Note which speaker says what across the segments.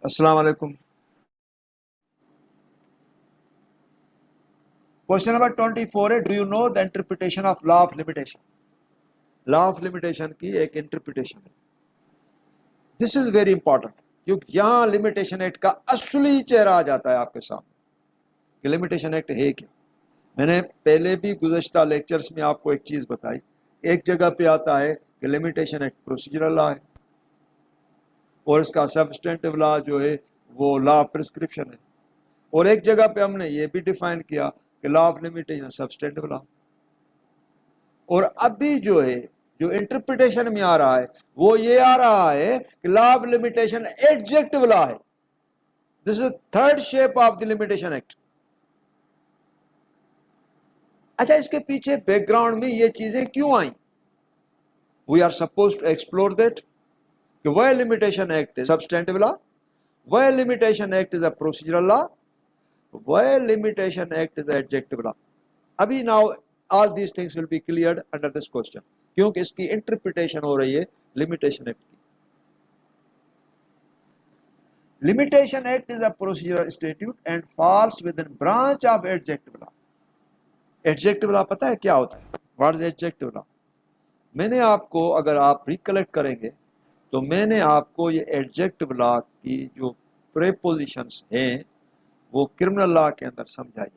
Speaker 1: अस्सलाम वालेकुम। Question number 24 है, do you know the interpretation of law of limitation. Law of limitation की एक इंटरप्रिटेशन है। दिस इज वेरी इंपॉर्टेंट क्योंकि यहां लिमिटेशन एक्ट का असली चेहरा आ जाता है आपके सामने कि लिमिटेशन एक्ट है क्या। मैंने पहले भी गुज़श्ता लेक्चर्स में आपको एक चीज बताई। एक जगह पे आता है कि लिमिटेशन एक्ट प्रोसीजरल लॉ है और इसका सब्सटेंटिव लॉ जो है वो लॉ ऑफ प्रिस्क्रिप्शन है, और एक जगह पे हमने ये भी डिफाइन किया कि law of limitation substantive law. और अभी जो है जो इंटरप्रिटेशन में आ रहा है वो ये आ रहा है कि law of limitation adjective law है। This is third shape of the limitation act. अच्छा, इसके पीछे बैकग्राउंड में ये चीजें क्यों आई? We are suppose to explore that कि वह limitation act is substantive law, वह limitation act is a procedural law, वह limitation act is adjective law. अभी now all these things will be cleared under this question, क्योंकि इसकी interpretation हो रही है लिमिटेशन एक्ट की। Limitation act is a procedural statute and falls within branch of adjective law. Adjective law पता है क्या होता है? What is adjective law? मैंने आपको, अगर आप रिकलेक्ट करेंगे तो मैंने आपको ये एडजेक्टिव लॉ की जो प्रेपोजिशंस हैं वो क्रिमिनल लॉ के अंदर समझाई।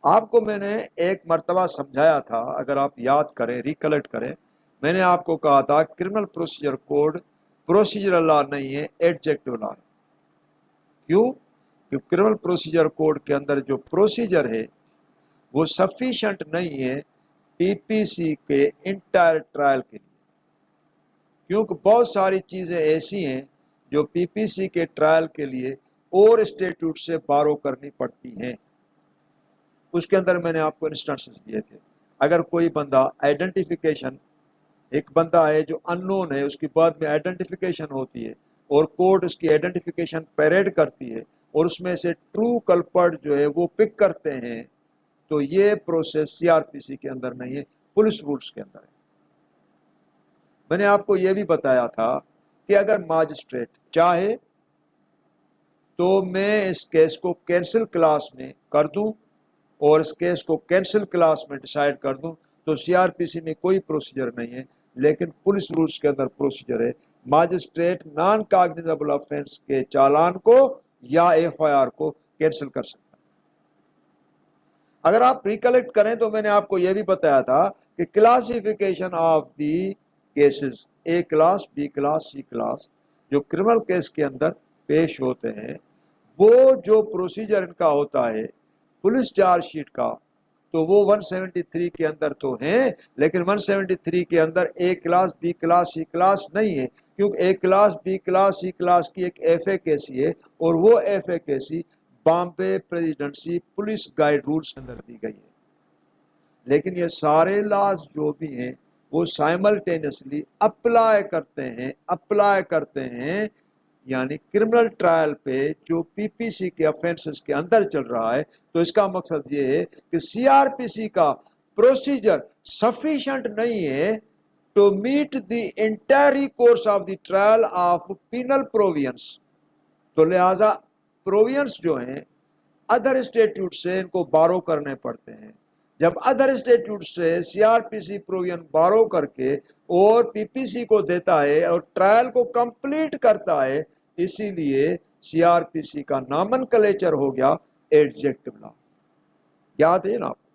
Speaker 1: आपको मैंने एक मर्तबा समझाया था, अगर आप याद करें, रिकलेक्ट करें, मैंने आपको कहा था criminal procedure code procedural law नहीं है, एडजेक्टिव लॉ है। क्यों? कि क्रिमिनल प्रोसीजर कोड के अंदर जो प्रोसीजर है वो सफिशिएंट नहीं है पीपीसी के इंटायर ट्रायल के लिए, क्योंकि बहुत सारी चीजें ऐसी हैं जो पीपीसी के ट्रायल के लिए और स्टेट्यूट से बारो करनी पड़ती हैं। उसके अंदर मैंने आपको इंस्ट्रक्शंस दिए थे। अगर कोई बंदा आइडेंटिफिकेशन, एक बंदा है जो अननोन है, उसकी बाद में आइडेंटिफिकेशन होती है और कोर्ट उसकी आइडेंटिफिकेशन पैरेड करती है और उसमें से ट्रू कल्पर्ट जो है वो पिक करते हैं, तो ये प्रोसेस सीआरपीसी के अंदर नहीं है, पुलिस रूल्स के अंदर है। मैंने आपको यह भी बताया था कि अगर मजिस्ट्रेट चाहे तो मैं इस केस को कैंसिल क्लास में कर दूं और इस केस को कैंसिल क्लास में डिसाइड कर दूं, तो सीआरपीसी में कोई प्रोसीजर नहीं है, लेकिन पुलिस रूल्स के अंदर प्रोसीजर है। मजिस्ट्रेट नॉन कॉग्निजेबल ऑफेंस के चालान को या एफआईआर को कैंसिल कर सकता है। अगर आप रिकलेक्ट करें तो मैंने आपको यह भी बताया था कि classification of the cases, A class, B class, C class, जो क्रिमिनल केस के अंदर पेश होते हैं, वो जो प्रोसीजर इनका होता है पुलिस चार्जशीट का, तो वो 173 के अंदर तो है, लेकिन 173 के अंदर A class, B class, C class नहीं है, क्योंकि A class, B class, C class की एक एफएकेसी है और वो FAKC Bombay presidency police guide rules के अंदर दी गई है। लेकिन ये सारे लॉज जो भी हैं वो साइमल्टेनियसली अप्लाई करते हैं, यानी क्रिमिनल ट्रायल पे जो पीपीसी के ऑफेंसेस के अंदर चल रहा है। तो इसका मकसद ये है कि सीआरपीसी का प्रोसीजर सफिशिएंट नहीं है to meet the entire course of the trial of penal provisions. तो लिहाजा प्रोविजंस जो हैं अदर स्टेट्यूट से इनको बारो करने पड़ते हैं। जब अदर स्टेट्यूट से सीआरपीसी प्रोविजन बारो करके और पीपीसी को देता है और ट्रायल को कंप्लीट करता है, इसीलिए सीआरपीसी का नामनक्लेचर हो गया एडजेक्टिव लॉ। याद है ना आपको?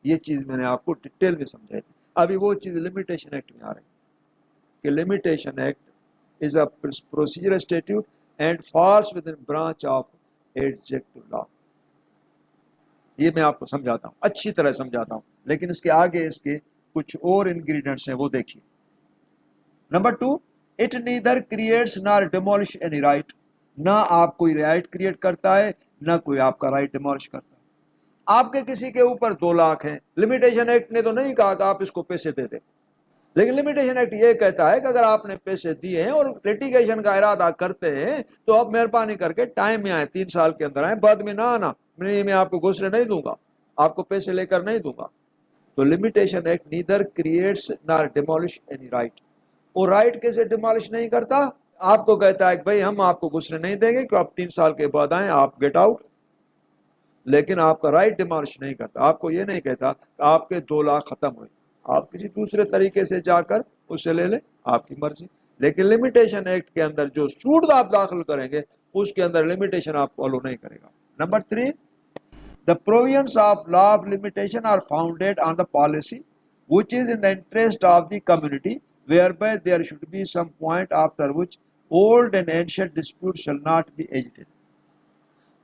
Speaker 1: ये चीज मैंने आपको डिटेल में समझाई थी। अभी वो चीज लिमिटेशन एक्ट में आ रही है कि limitation act is a procedure statute and falls within branch of adjective law. ये मैं आपको समझाता हूँ, अच्छी तरह समझाता हूँ, लेकिन इसके आगे इसके कुछ और इंग्रेडिएंट्स हैं, वो देखिए। Number 2, it neither creates nor demolish any right. ना आप कोई राइट क्रिएट करता है, ना कोई आपका राइट डिमोलिश करता है। आपके किसी के ऊपर 2 लाख हैं, लिमिटेशन एक्ट ने तो नहीं कहा कि आप इसको पैसे दे दें, लेकिन लिमिटेशन एक्ट ये कहता है कि अगर आपने पैसे दिए हैं और लिटिगेशन का इरादा करते हैं तो आप मेहरबानी करके टाइम में आए, 3 साल के अंदर आए, बाद में ना आना। मैं आपको घोषणा नहीं दूंगा, आपको पैसे लेकर नहीं दूंगा। तो limitation act neither creates nor demolish any right. और राइट कैसे डिमोलिश नहीं करता? आपको कहता है कि भाई हम आपको घुसने नहीं देंगे कि आप 3 साल के बाद आए, आप गेट आउट, लेकिन आपका राइट डिमालिश नहीं करता। आपको ये नहीं कहता कि आपके 2 लाख खत्म हुए, आप किसी दूसरे तरीके से जाकर उसे ले लें, आपकी मर्जी। लेकिन लिमिटेशन एक्ट के अंदर जो सूट आप दाखिल करेंगे उसके अंदर लिमिटेशन आप फॉलो नहीं करेगा। Number 3, the provisions of law of limitation are founded on the policy which is in the interest of the community, whereby there should be some point after which old and ancient disputes shall not be agitated.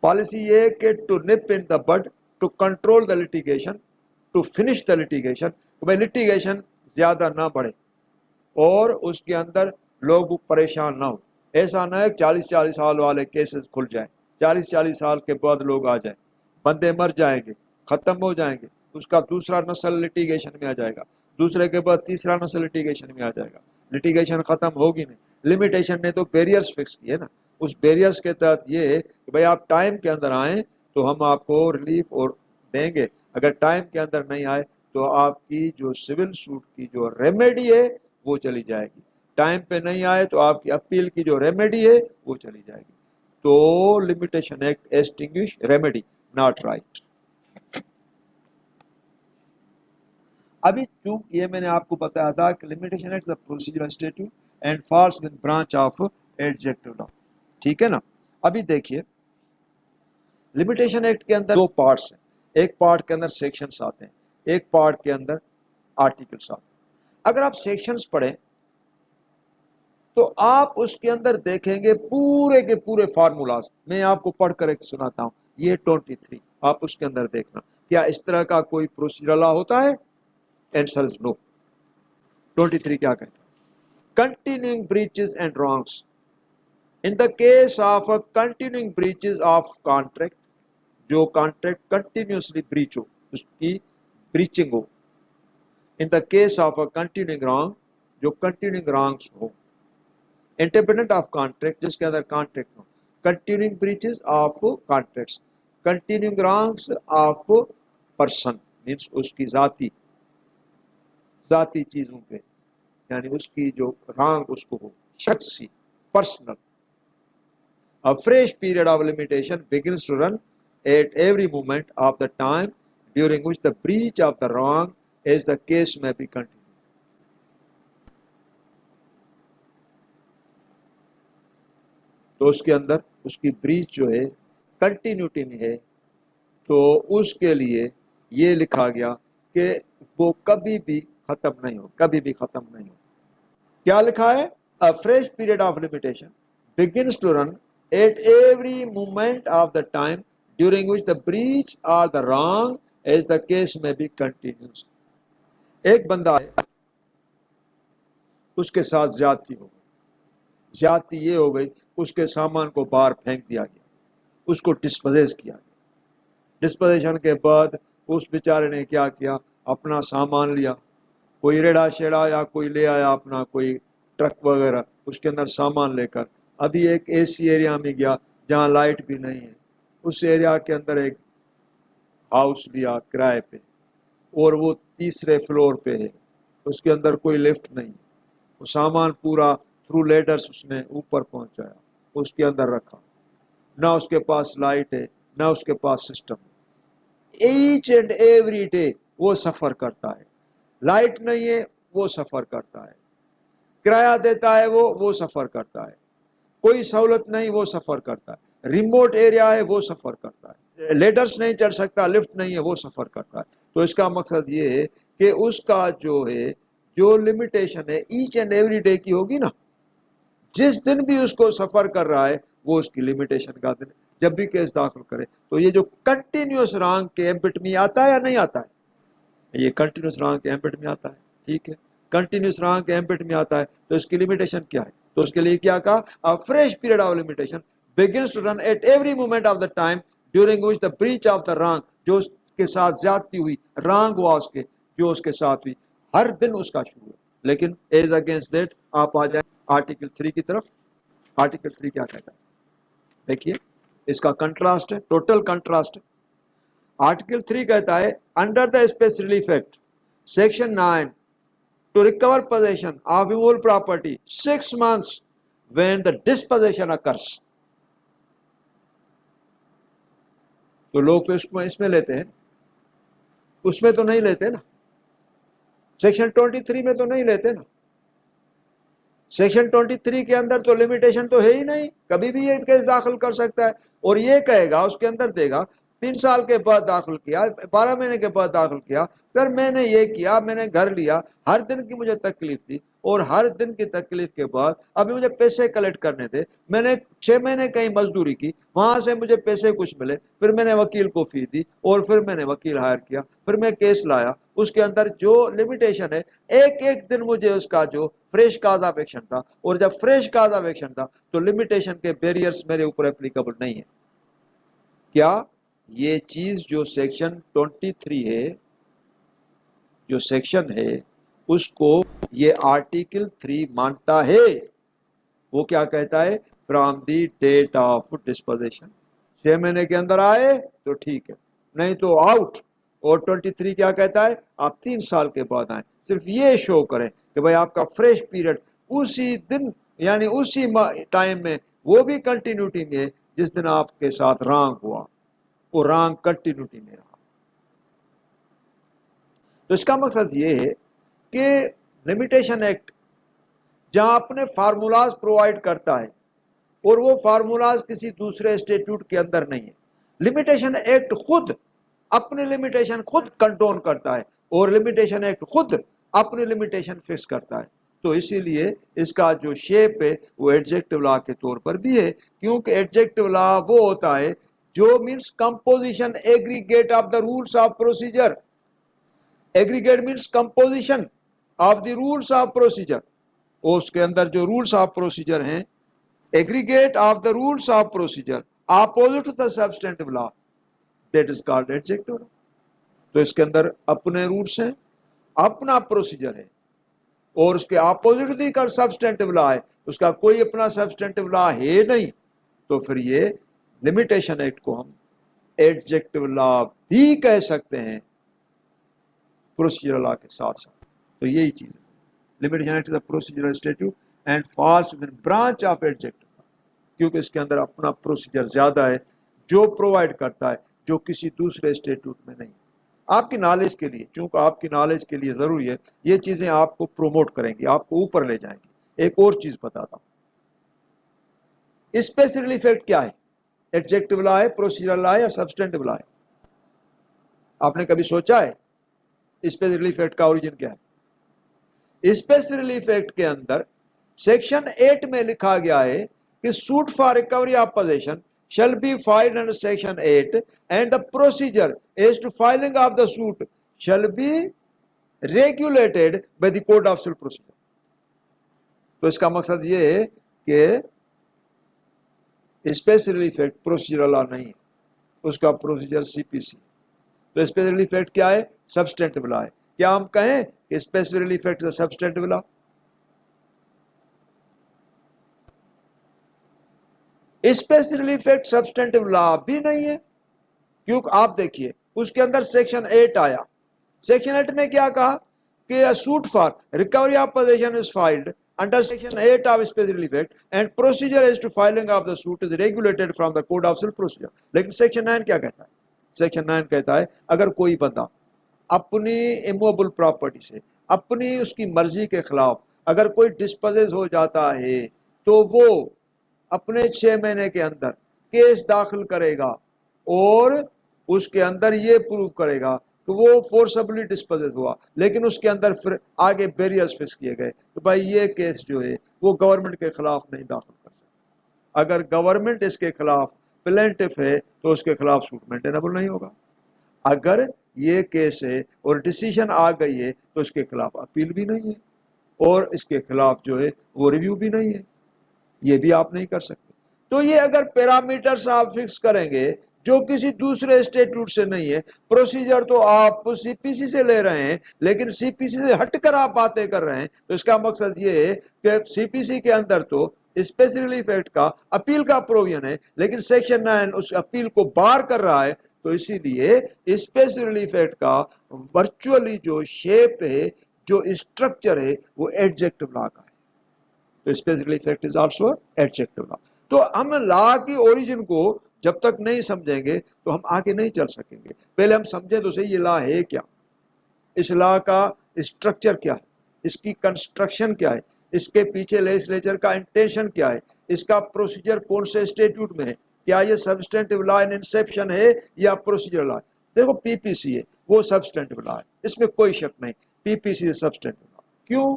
Speaker 1: Policy ये कि to nip in the bud, to control the litigation, to finish the litigation, भाई litigation ज्यादा ना बढ़े और उसके अंदर लोग परेशान ना हो। ऐसा ना है 40-40 साल वाले केसेस खुल जाए, 40-40 साल के बाद लोग आ जाए, बंदे मर जाएंगे, खत्म हो जाएंगे, उसका दूसरा नस्ल लिटिगेशन में आ जाएगा, दूसरे के बाद तीसरा नस्ल लिटिगेशन में आ जाएगा, लिटिगेशन खत्म होगी नहीं। लिमिटेशन ने तो बैरियर्स फिक्स किए ना, उस बैरियर्स के तहत ये है कि भाई आप टाइम के अंदर आए तो हम आपको रिलीफ और देंगे, अगर टाइम के अंदर नहीं आए तो आपकी जो सिविल सूट की जो रेमेडी है वो चली जाएगी, टाइम पे नहीं आए तो आपकी अपील की जो रेमेडी है वो चली जाएगी। तो limitation act extinguish remedy, not right. अभी चूंकि ये मैंने आपको बताया था कि limitation act procedural statute and falls with branch of adjective law, ठीक है ना। अभी देखिए लिमिटेशन एक्ट के अंदर 2 पार्ट्स हैं, एक पार्ट के अंदर सेक्शंस आते हैं, एक पार्ट के अंदर आर्टिकल्स आते हैं। अगर आप सेक्शंस पढ़ें तो आप उसके अंदर देखेंगे पूरे के पूरे फार्मूलाज, मैं आपको पढ़कर एक सुनाता हूं, ये 23 आप उसके अंदर देखना, क्या इस तरह का कोई प्रोसीजरल लॉ होता है? Answer is no. 23 क्या कहता है? Continuing breaches and wrongs, in the case of continuing breaches of contract, जो कॉन्ट्रैक्ट कंटिन्यूसली ब्रीच हो, उसकी ब्रीचिंग हो। In the case of continuing wrong, जो कंटिन्यूइंग रॉन्ग्स हो। इंडिपेंडेंट ऑफ कॉन्ट्रैक्ट, जिसके अंदर कॉन्ट्रैक्ट हो। Continuing breaches of contracts, continuing wrongs of person, means उसकी जाती चीजों पे, यानी उसकी जो रॉन्ग उसको हो, शख्सी, personal. A fresh period of limitation begins to run at every moment of the time during which the breach of the wrong, as the case may be continued. तो उसके अंदर उसकी ब्रीच जो है कंटिन्यूटी में है, तो उसके लिए ये लिखा गया कि वो कभी भी खत्म नहीं हो, कभी भी खत्म नहीं हो। क्या लिखा है? A fresh period of limitation begins to run at every moment of the time during which the breach or the wrong, as the case may be, continues. एक बंदा है, उसके साथ ज्यादती हो गई, ज्यादती ये हो गई उसके सामान को बाहर फेंक दिया गया, उसको डिस्पोजेस किया गया। डिस्पोजेशन के बाद उस बेचारे ने क्या किया, अपना सामान लिया, कोई रेड़ा शेड़ा या कोई ले आया अपना कोई ट्रक वगैरह, उसके अंदर सामान लेकर अभी एक ऐसी एरिया में गया जहाँ लाइट भी नहीं है, उस एरिया के अंदर एक हाउस लिया किराए पे और वो 3रे फ्लोर पे है, उसके अंदर कोई लिफ्ट नहीं, वो सामान पूरा थ्रू लेडर्स उसने ऊपर पहुंचाया, उसके अंदर रखा, ना उसके पास लाइट है ना उसके पास system. Each and every day वो सफर करता है, लाइट नहीं है वो सफर करता है, किराया देता है वो सफर करता है, कोई सहूलत नहीं वो सफर करता है, रिमोट एरिया है वो सफर करता है, लेडर्स नहीं चढ़ सकता, लिफ्ट नहीं है वो सफर करता है। तो इसका मकसद ये है कि उसका जो है जो लिमिटेशन है ईच एंड एवरी डे की होगी ना, जिस दिन भी उसको सफर कर रहा है वो उसकी लिमिटेशन का दिन, जब भी केस दाखिल करे। तो ये जो कंटिन्यूस रॉन्ग के एम्बिट में आता है या नहीं आता है? ये कंटिन्यूस रॉन्ग के एम्बिट में आता है, ठीक है, कंटिन्यूस रॉन्ग के एम्बिट में आता है, तो इसकी लिमिटेशन क्या है? तो उसके लिए क्या कहा? A fresh period of limitation begins to run at every moment of the time during which the breach of the wrong, जो उसके साथ ज्यादती हुई, रॉन्ग हुआ उसके, जो उसके साथ हुई, हर दिन उसका शुरू है। लेकिन एज अगेंस्ट दैट आप आ जाए आर्टिकल 3 की तरफ। आर्टिकल 3 क्या कहता है? देखिए इसका कंट्रास्ट है, टोटल कंट्रास्ट है। आर्टिकल 3 कहता है under the space relief act section 9 to recover possession of immovable property 6 months when the dispossession occurs। तो लोग तो इसको इसमें लेते हैं, उसमें तो नहीं लेते ना, सेक्शन 23 में तो नहीं लेते ना। सेक्शन 23 के अंदर तो लिमिटेशन तो है ही नहीं, कभी भी ये केस दाखिल कर सकता है। और ये कहेगा, उसके अंदर देगा 3 साल के बाद दाखिल किया, 12 महीने के बाद दाखिल किया, सर मैंने ये किया, मैंने घर लिया, हर दिन की मुझे तकलीफ थी, और हर दिन की तकलीफ के बाद अभी मुझे पैसे कलेक्ट करने थे, मैंने 6 महीने कहीं मजदूरी की, वहां से मुझे पैसे कुछ मिले, फिर मैंने वकील को फी दी, और फिर मैंने वकील हायर किया, फिर मैं केस लाया। उसके अंदर जो लिमिटेशन है, एक एक दिन मुझे उसका जो फ्रेश काज ऑफ एक्शन था, और जब फ्रेश काज ऑफ एक्शन था तो लिमिटेशन के बैरियर्स मेरे ऊपर एप्लीकेबल नहीं है। क्या ये चीज जो सेक्शन 23 है, जो सेक्शन है, उसको ये आर्टिकल 3 मानता है। वो क्या कहता है? From the date of disposition. 6 महीने के अंदर आए तो ठीक है, नहीं तो आउट। और 23 क्या कहता है? आप 3 साल के बाद आए, सिर्फ ये शो करें कि भाई आपका फ्रेश पीरियड उसी दिन, यानी उसी टाइम में, वो भी कंटिन्यूटी में जिस दिन आपके साथ रॉन्ग हुआ, वो रॉन्ग कंटिन्यूटी में रहा। तो इसका मकसद ये है कि लिमिटेशन एक्ट जहां अपने फार्मूलाज प्रोवाइड करता है, और वो फार्मूलाज किसी दूसरे स्टेट्यूट के अंदर नहीं है। लिमिटेशन एक्ट खुद अपनी लिमिटेशन खुद कंट्रोल करता है, और लिमिटेशन एक्ट खुद अपनी लिमिटेशन फिक्स करता है। तो इसीलिए इसका जो शेप है वो एडजेक्टिव लॉ के तौर पर भी है, क्योंकि एडजेक्टिव लॉ वो होता है जो means composition aggregate of the rules of procedure. Aggregate means composition of the rules of procedure, और उसके अंदर जो रूल्स ऑफ प्रोसीजर हैं, aggregate of the rules of procedure opposite to the substantive law, that is called adjective law. तो इसके अंदर अपने rules हैं, अपना प्रोसीजर है, और उसके ऑपोजिट दी का सब्सटेंटिव लॉ है, उसका कोई अपना सब्सटेंटिव लॉ है नहीं। तो फिर ये लिमिटेशन एक्ट को हम एडजेक्टिव लॉ भी कह सकते हैं प्रोसीजरल लॉ के साथ साथ। तो यही चीज है, limitation act is a procedural statute and falls within branch of adjective law, क्योंकि इसके अंदर अपना प्रोसीजर ज्यादा है जो प्रोवाइड करता है, जो किसी दूसरे स्टैट्यूट में नहीं। आपकी नॉलेज के लिए, चूंकि आपकी नॉलेज के लिए जरूरी है, ये चीजें आपको प्रोमोट करेंगी, आपको ऊपर ले जाएंगी। एक और चीज बताता हूं, स्पेसिफिक इफेक्ट क्या है? एडजेक्टिव लॉ है, प्रोसीजरल लॉ है, या सब्सटेंटिव लॉ है? आपने कभी सोचा है स्पेसिफिक इफेक्ट का ओरिजिन क्या है? स्पेसिफिक इफेक्ट के अंदर सेक्शन 8 में लिखा गया है कि suit for recovery of possession shall be filed under section 8 and the procedure as to filing of the suit shall be regulated by the code of civil procedure। तो इसका मकसद ये है कि स्पेशल इफेक्ट प्रोसीजरल लॉ नहीं है, उसका procedure CPC. तो स्पेशल इफेक्ट क्या है? सब्सटेंटिव लॉ है। क्या हम कहें कि special effect is substantive law? Special effect substantive law भी नहीं है, क्योंकि आप देखिए उसके अंदर सेक्शन 8 आया। सेक्शन 8 में क्या कहा कि a suit for recovery of possession is filed under section 8 of special effect and procedure as to filing of the suit is regulated from the code of civil procedure। लेकिन section 9 क्या कहता है? Section 9 कहता है अगर कोई बंदा अपनी इमूवेबल प्रॉपर्टी से अपनी उसकी मर्जी के खिलाफ अगर कोई डिस्पोजेस हो जाता है, तो वो अपने 6 महीने के अंदर केस दाखिल करेगा और उसके अंदर ये प्रूव करेगा कि वो फोर्सबली डिस्पोजेस हुआ, लेकिन उसके अंदर फिर आगे बैरियर्स फिक्स किए गए तो भाई ये केस जो है वो गवर्नमेंट के खिलाफ नहीं दाखिल कर सकता। अगर गवर्नमेंट इसके खिलाफ प्लेंटिफ है तो उसके खिलाफ सूट मेंटेनेबल नहीं होगा। अगर ये केस है और डिसीजन आ गई है तो इसके खिलाफ अपील भी नहीं है, और इसके खिलाफ जो है वो रिव्यू भी नहीं है, ये भी आप नहीं कर सकते। तो ये अगर पैरामीटर्स आप फिक्स करेंगे जो किसी दूसरे स्टेट्यूट से नहीं है, प्रोसीजर तो आप सीपीसी से ले रहे हैं, लेकिन सीपीसी से हटकर आप बातें कर रहे हैं, तो इसका मकसद ये है कि सीपीसी के अंदर तो स्पेशल इफेक्ट का अपील का प्रोविजन है, लेकिन सेक्शन 9 उस अपील को बार कर रहा है। तो इसीलिए स्पेशल इफेक्ट का वर्चुअली जो शेप है, जो स्ट्रक्चर है, वो एडजेक्टिव लॉ का है। तो special effect is also adjective law. तो हम लॉ की ओरिजिन को जब तक नहीं समझेंगे तो हम आगे नहीं चल सकेंगे। पहले हम समझे तो सही ये लॉ है क्या, इस लॉ का स्ट्रक्चर क्या है, इसकी कंस्ट्रक्शन क्या है, इसके पीछे लेजिस्लेचर का इंटेंशन क्या है, इसका प्रोसीजर कौन से स्टेट्यूट में है, क्या ये सब्सटेंटिव लॉ इन इंसेप्शन है या प्रोसीजर लॉ है। देखो पीपीसी है वो सब्सटेंटिव लॉ है, इसमें कोई शक नहीं, पीपीसी है सब्सटेंटिव लॉ। क्यों?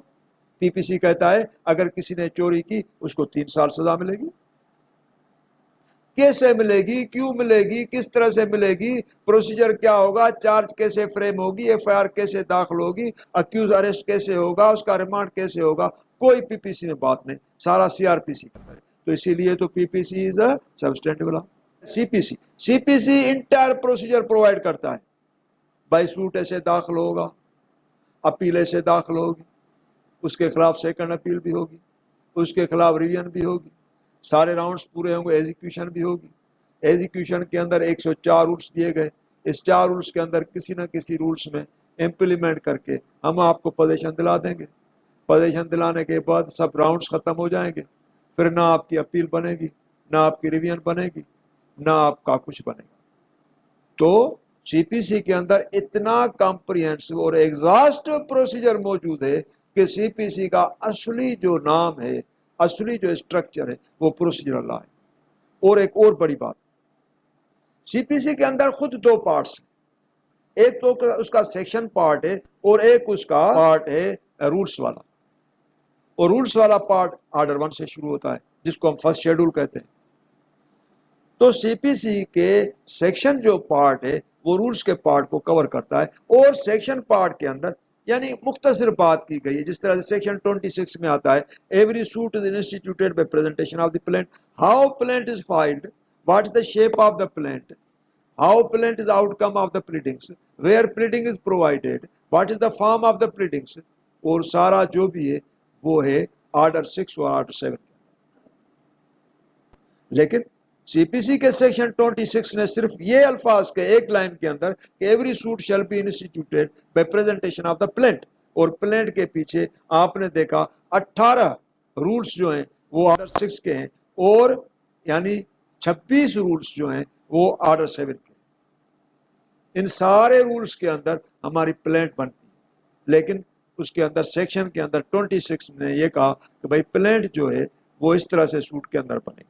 Speaker 1: पीपीसी कहता है अगर किसी ने चोरी की उसको 3 साल सजा मिलेगी। कैसे मिलेगी, क्यों मिलेगी, किस तरह से मिलेगी, प्रोसीजर क्या होगा, चार्ज कैसे फ्रेम होगी, एफआईआर कैसे दाखिल होगी, अक्यूज अरेस्ट कैसे होगा, उसका रिमांड कैसे होगा, कोई पीपीसी में बात नहीं, सारा सीआरपीसी के अंदर है। तो इसीलिए तो PPC is a substantive law. CPC, CPC entire procedure provide करता है, बाई सूट ऐसे दाखिल होगा, अपील ऐसे दाखिल होगी, उसके खिलाफ सेकंड अपील भी होगी, उसके खिलाफ रिवीजन भी होगी, सारे राउंड्स पूरे होंगे, एग्जीक्यूशन भी होगी। एग्जीक्यूशन के अंदर 104 रूल्स दिए गए, इस 4 रूल्स के अंदर किसी न किसी रूल्स में इम्प्लीमेंट करके हम आपको पोजीशन दिला देंगे। पोजीशन दिलाने के बाद सब राउंड्स खत्म हो जाएंगे, फिर ना आपकी अपील बनेगी, ना आपकी रिवीजन बनेगी, ना आपका कुछ बनेगा। तो सीपीसी के अंदर इतना कॉम्प्रिहेंसिव और एग्जॉस्टिव प्रोसीजर मौजूद है कि सीपीसी का असली जो नाम है, असली जो स्ट्रक्चर है वो प्रोसीजरल लॉ है। और एक और बड़ी बात, सीपीसी के अंदर खुद 2 पार्ट्स हैं, एक तो उसका सेक्शन पार्ट है और एक उसका पार्ट है रूल्स वाला। और रूल्स वाला पार्ट ऑर्डर 1 से शुरू होता है जिसको हम फर्स्ट शेड्यूल कहते हैं। तो सीपीसी के सेक्शन जो पार्ट है वो रूल्स के पार्ट को कवर करता है, और सेक्शन पार्ट के अंदर यानी मुख्तसर बात की गई है, जिस तरह से सेक्शन 26 में आता है, every suit is instituted by presentation of the plaint, how plaint is filed, what is the shape of the plaint, how plaint is outcome of the pleadings, where pleading is provided, what is the form of the pleadings, और सारा जो भी है वो है order 6 और order 7। लेकिन CPC के सेक्शन 26 ने सिर्फ ये अल्फाज के एक लाइन के अंदर कि every suit shall be instituted by presentation of the plaint, और प्लेंट के पीछे आपने देखा 18 रूल्स जो हैं वो ऑर्डर 6 के हैं, और यानी 26 रूल्स जो हैं वो ऑर्डर 7 के। इन सारे रूल्स के अंदर हमारी प्लेंट बनती है, लेकिन उसके अंदर सेक्शन के अंदर 26 ने ये कहा कि भाई प्लेंट जो है वो इस तरह से सूट के अंदर बनेगी।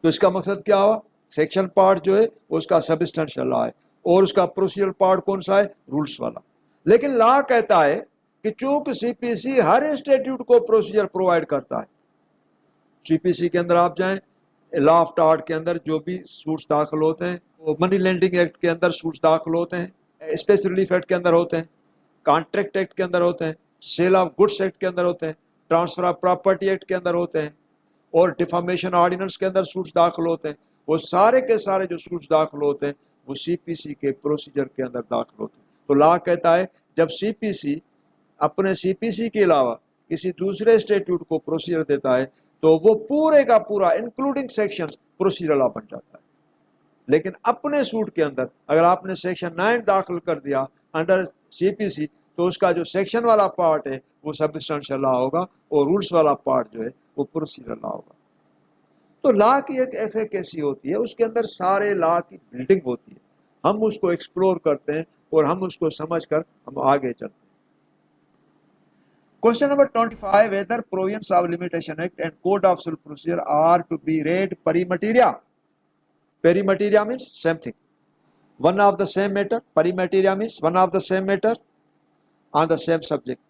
Speaker 1: तो इसका मकसद क्या हुआ, सेक्शन पार्ट जो है उसका सबस्टेंशियल लॉ है, और उसका प्रोसीजरल पार्ट कौन सा है, रूल्स वाला। लेकिन लॉ कहता है कि चूंकि सीपीसी हर इंस्टीट्यूट को प्रोसीजर प्रोवाइड करता है, सीपीसी के अंदर आप जाएं, लॉ ऑफ टार्ट के अंदर जो भी सूट्स दाखिल होते हैं, वो मनी लेंडिंग एक्ट के अंदर सूट्स दाखिल होते हैं, स्पेशल रिलीफ एक्ट के अंदर होते हैं, कॉन्ट्रैक्ट एक्ट के अंदर होते हैं, सेल ऑफ गुड्स एक्ट के अंदर होते हैं, ट्रांसफर ऑफ प्रॉपर्टी एक्ट के अंदर होते हैं, और डिफामेशन ऑर्डिनेंस के अंदर सूट्स दाखिल होते हैं। वो सारे के सारे जो सूट्स दाखिल होते हैं वो सीपीसी के प्रोसीजर के अंदर दाखिल होते हैं। तो लॉ कहता है जब सीपीसी अपने सीपीसी के अलावा किसी दूसरे स्टेट्यूट को प्रोसीजर देता है तो वो पूरे का पूरा इंक्लूडिंग सेक्शन प्रोसीजर लॉ बन जाता है। लेकिन अपने सूट के अंदर अगर आपने सेक्शन 9 दाखिल कर दिया अंडर सीपीसी, तो उसका जो सेक्शन वाला पार्ट है वो सबस्टेंशियल लॉ होगा, और रूल्स वाला पार्ट जो है वो प्रोसीजरल लॉ होगा। तो लॉ की एक एफिकेसी होती है, उसके अंदर सारे लॉ की बिल्डिंग होती है, हम उसको एक्सप्लोर करते हैं और हम उसको समझकर हम आगे चलते हैं। Question number 25, whether provisions of limitation act and code of civil procedure are to be read peri materia. Peri materia means same thing, one of the same matter. Peri materia means one of the same matter on the same subject.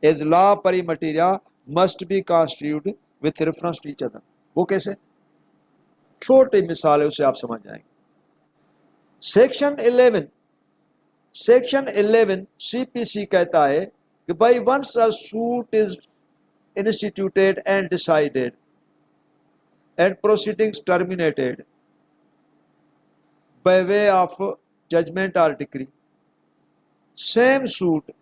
Speaker 1: As law peri materia must be construed with reference to each other. वो कैसे, छोटी मिसाल है उसे आप समझ जाएंगे। Section 11 CPC कहता है कि भाई once a suit is instituted and decided and proceedings terminated by way of judgment or decree, same suit,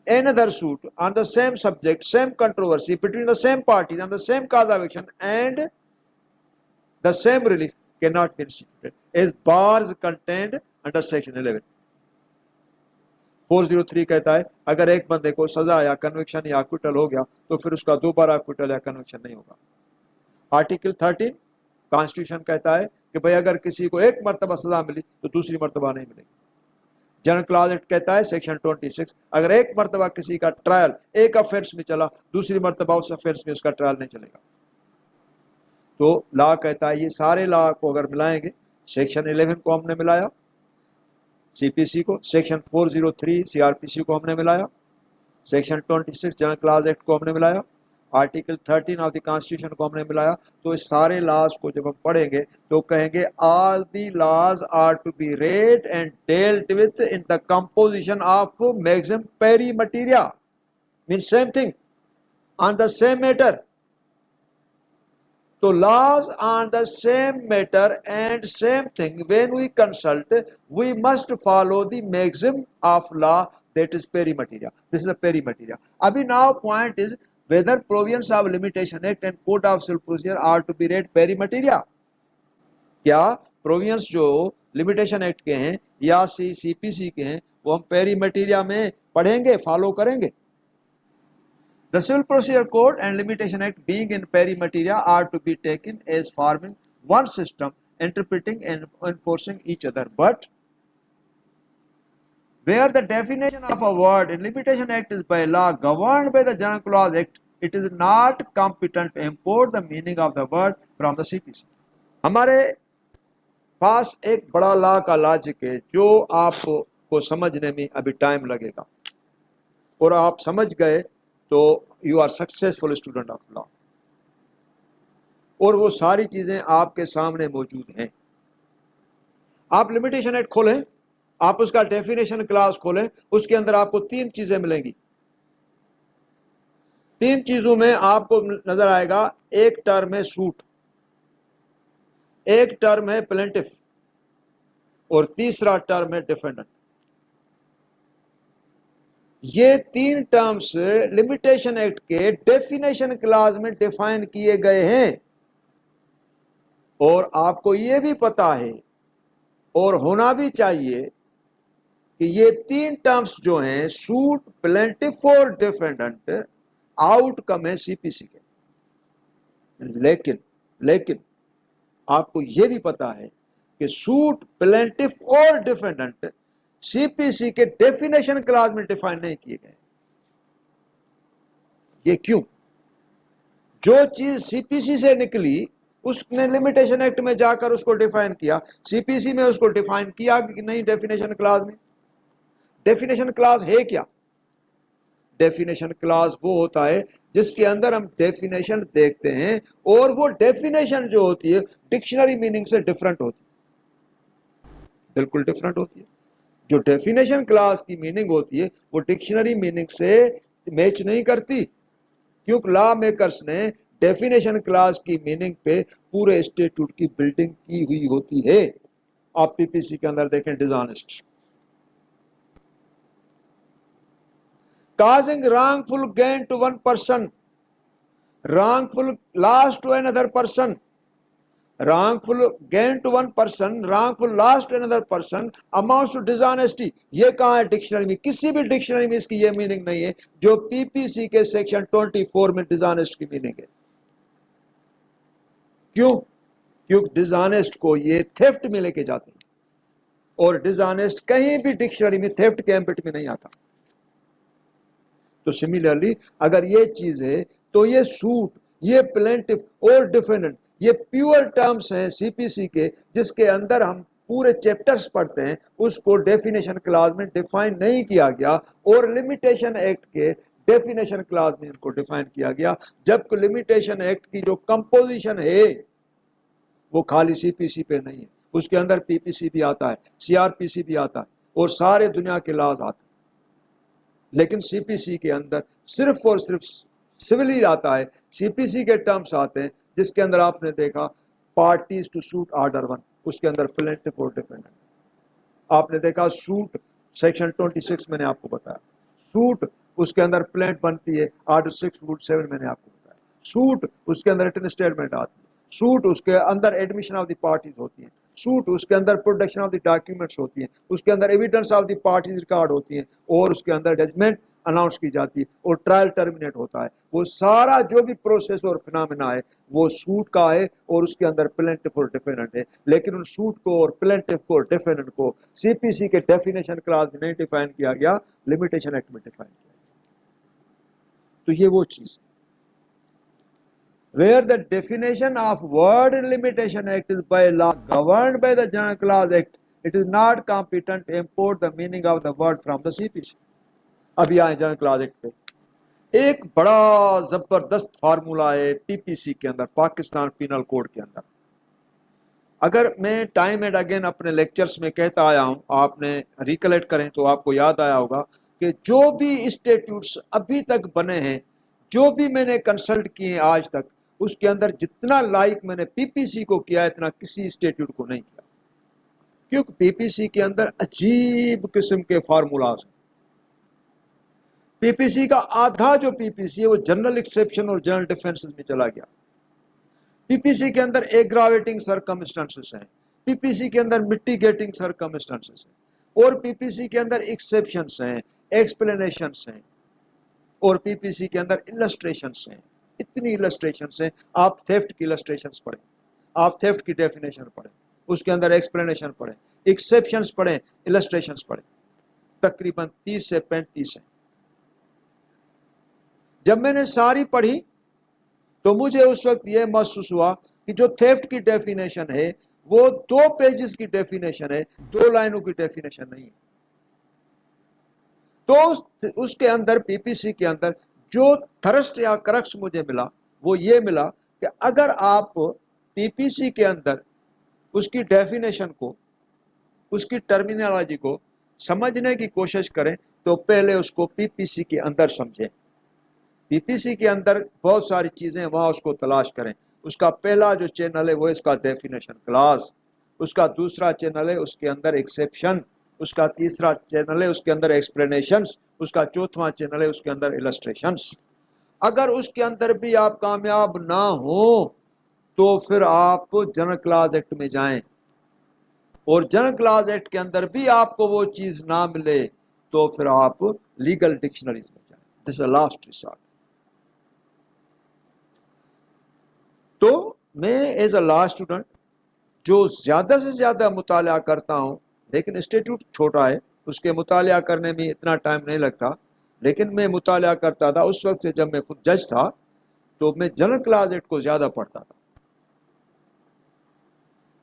Speaker 1: another suit on the same subject, same controversy between the same parties and the same cause of action and the same relief cannot be instituted as bars contained under section 11. 403 कहता है अगर एक बंदे को सजा या conviction या acquittal हो गया तो फिर उसका दोबारा एक्विटल या कन्विक्शन नहीं होगा। आर्टिकल 13 कॉन्स्टिट्यूशन कहता है कि भाई अगर किसी को एक मर्तबा सजा मिली तो दूसरी मर्तबा नहीं मिलेगी। जनरल क्लॉज एक्ट कहता है सेक्शन 26 अगर एक मर्तबा किसी का ट्रायल एक अफेयर्स में चला दूसरी मर्तबा उस अफेयर्स में उसका ट्रायल नहीं चलेगा। तो लॉ कहता है ये सारे लॉ को अगर मिलाएंगे, सेक्शन 11 को हमने मिलाया सीपीसी को, सेक्शन 403 सीआरपीसी को हमने मिलाया, सेक्शन 26 जनरल क्लॉज एक्ट को हमने मिलाया, आर्टिकल 13 ऑफ द कॉन्स्टिट्यूशन को हमने मिलाया, तो इस सारे लॉज को जब हम पढ़ेंगे तो कहेंगे all the laws are to be read and dealt with in the composition of maximum peri materia, mean same thing on the same matter. तो laws on the same matter and same thing, when we consult, we must follow the maxim of law, that is peri materia. This is a peri materia. Abhi now point is whether provisions of Limitation Act and Code of Civil Procedure are to be read peri materia. क्या provisions जो Limitation Act के हैं या CPC के हैं वो हम peri materia में पढ़ेंगे, follow करेंगे? The Civil Procedure Code and Limitation Act being in peri materia are to be taken as forming one system, interpreting and enforcing each other. But where the definition of a word in Limitation Act is by law governed by the General Clause Act, it is not competent to import the meaning of the word from the CPC. हमारे पास एक बड़ा law का logic है जो आपको समझने में अभी टाइम लगेगा, और आप समझ गए तो you are successful student of law, और वो सारी चीजें आपके सामने मौजूद हैं। आप लिमिटेशन एक्ट खोलें, आप उसका डेफिनेशन क्लास खोलें, उसके अंदर आपको 3 चीजें मिलेंगी। 3 चीजों में आपको नजर आएगा, एक टर्म है सूट, एक टर्म है प्लेंटिफ, और तीसरा टर्म है डिफेंडेंट। ये 3 टर्म्स लिमिटेशन एक्ट के डेफिनेशन क्लास में डिफाइन किए गए हैं, और आपको ये भी पता है और होना भी चाहिए कि ये 3 टर्म्स जो हैं सूट, प्लेंटिफ और डिफेंडेंट आउटकम है सीपीसी के। लेकिन आपको ये भी पता है कि सूट, प्लेंटिफ और डिफेंडेंट सीपीसी के डेफिनेशन क्लास में डिफाइन नहीं किए गए। ये क्यों? जो चीज सीपीसी से निकली उसने लिमिटेशन एक्ट में जाकर उसको डिफाइन किया, सीपीसी में उसको डिफाइन किया कि नहीं डेफिनेशन क्लास में। डेफिनेशन क्लास है क्या? डेफिनेशन क्लास वो होता है जिसके अंदर हम डेफिनेशन देखते हैं, और वो डेफिनेशन जो होती है डिक्शनरी मीनिंग से डिफरेंट होती है, बिल्कुल डिफरेंट होती है। जो डेफिनेशन क्लास की मीनिंग होती है वो डिक्शनरी मीनिंग से मैच नहीं करती, क्योंकि लॉ मेकर्स ने डेफिनेशन क्लास की मीनिंग पे पूरे स्टेट्यूट की बिल्डिंग की हुई होती है। आप पीपीसी के अंदर देखें, dishonest, causing wrongful gain to one person, wrongful loss to another person, wrongful gain to one person, wrongful loss to another person amounts to dishonesty। ये कहाँ है डिक्शनरी में? किसी भी डिक्शनरी में इसकी ये मीनिंग नहीं है जो पीपीसी के सेक्शन 24 में डिसऑनेस्ट की मीनिंग है। क्यों? क्योंकि डिसऑनेस्ट को ये थेफ्ट में लेके जाते हैं, और डिसऑनेस्ट कहीं भी डिक्शनरी में थेफ्ट के एम्बिट में नहीं आता। तो सिमिलरली अगर ये चीज है तो ये सूट, ये प्लेंटिफ और डिफेंडेंट ये प्योर टर्म्स हैं सीपीसी के, जिसके अंदर हम पूरे चैप्टर्स पढ़ते हैं, उसको डेफिनेशन क्लास में डिफाइन नहीं किया गया, और लिमिटेशन एक्ट के डेफिनेशन क्लास में इनको डिफाइन किया गया। जबकि लिमिटेशन एक्ट की जो कंपोजिशन है वो खाली सीपीसी पे नहीं है, उसके अंदर पीपीसी भी आता है, सीआरपीसी भी आता है, और सारे दुनिया के लॉज आते हैं। लेकिन सीपीसी के अंदर सिर्फ और सिर्फ सिविल ही आता है, सीपीसी के टर्म्स आते हैं जिसके अंदर आपने देखा पार्टीज टू सूट ऑर्डर 1, उसके अंदर प्लेंटिफ और डिफेंडेंट। आपने देखा सूट सेक्शन 26 मैंने आपको बताया, सूट उसके अंदर प्लेंट बनती है ऑर्डर 6(7) मैंने आपको बताया, सूट उसके अंदर रिटन स्टेटमेंट आती है, सूट उसके अंदर एडमिशन ऑफ द पार्टीज होती है, सूट, उसके अंदर प्रोडक्शन ऑफ द डॉक्यूमेंट्स होती हैं, उसके अंदर evidence of the parties record होती हैं, और उसके अंदर जजमेंट अनाउंस की जाती है और ट्रायल टर्मिनेट होता है। वो सारा जो भी प्रोसेस और फिनोमेना है वो सूट का है, और उसके अंदर प्लेंटिफ और डिफेंडेंट है। लेकिन उन सूट को और प्लेंटिफ को और डिफेंडेंट को सीपीसी के डेफिनेशन क्लास में नहीं डिफाइन किया गया, लिमिटेशन एक्ट में डिफाइन किया गया। तो ये वो चीज है where the definition of word in limitation act is by law governed by the general clause act, it is not competent to import the meaning of the word from the CPC। अब यहाँ general clauses act पे एक बड़ा जबरदस्त formula है PPC के अंदर, Pakistan penal code के अंदर। अगर मैं टाइम एंड अगेन अपने लेक्चर्स में कहता आया हूं, आपने रिकलेक्ट करें तो आपको याद आया होगा कि जो भी स्टेट्यूट्स अभी तक बने हैं, जो भी मैंने कंसल्ट किए आज तक, उसके अंदर जितना लाइक मैंने पीपीसी को किया इतना किसी स्टेट्यूट को नहीं किया, क्योंकि पीपीसी के अंदर अजीब किस्म के फार्मूलाज हैं। पीपीसी का आधा जो पीपीसी है वो जनरल एक्सेप्शन और जनरल डिफेंसेस में चला गया। पीपीसी के अंदर एग्रावेटिंग सर्कमस्टेंसेस हैं, पीपीसी के अंदर मिटिगेटिंग सर्कमस्टेंसेस हैं, और पीपीसी के अंदर एक्सेप्शंस हैं, एक्सप्लेनेशंस हैं, और पीपीसी के अंदर इलस्ट्रेशंस हैं। इतनी इलस्ट्रेशंस हैं। आप थेफ्ट की इलस्ट्रेशंस पढ़ें, आप थेफ्ट की डेफिनेशन पढ़ें, उसके अंदर एक्सप्लेनेशन पढ़ें, एक्सेप्शंस पढ़ें, इलस्ट्रेशंस पढ़ें, तकरीबन 30 से 35 हैं। जब मैंने सारी पढ़ी तो मुझे उस वक्त यह महसूस हुआ कि जो थेफ्ट की डेफिनेशन है वो 2 पेजेस की डेफिनेशन है, 2 लाइनों की डेफिनेशन नहीं है। तो उसके अंदर पीपीसी के अंदर जो थ्रस्ट या क्रक्स मुझे मिला वो ये मिला कि अगर आप पीपीसी के अंदर उसकी डेफिनेशन को, उसकी टर्मिनोलॉजी को समझने की कोशिश करें तो पहले उसको पीपीसी के अंदर समझें। पीपीसी के अंदर बहुत सारी चीजें, वहां उसको तलाश करें। उसका पहला जो चैनल है वो इसका डेफिनेशन क्लास, उसका दूसरा चैनल है उसके अंदर एक्सेप्शन, उसका तीसरा चैनल है उसके अंदर एक्सप्लेनेशंस, उसका चौथा चैनल है उसके अंदर इलस्ट्रेशंस। अगर उसके अंदर भी आप कामयाब ना हो तो फिर आप जनरल क्लॉज एक्ट में जाएं, और जनरल क्लॉज एक्ट के अंदर भी आपको वो चीज ना मिले तो फिर आप लीगल डिक्शनरीज में जाएं। This is last resort. तो मैं एज अ लॉ स्टूडेंट जो ज्यादा से ज्यादा मुताला करता हूं, लेकिन इंस्टीट्यूट छोटा है, उसके मुताला करने में इतना टाइम नहीं लगता, लेकिन मैं मुताला करता था उस वक्त से जब मैं खुद जज था, तो मैं जनरल क्लॉज एक्ट को ज्यादा पढ़ता था,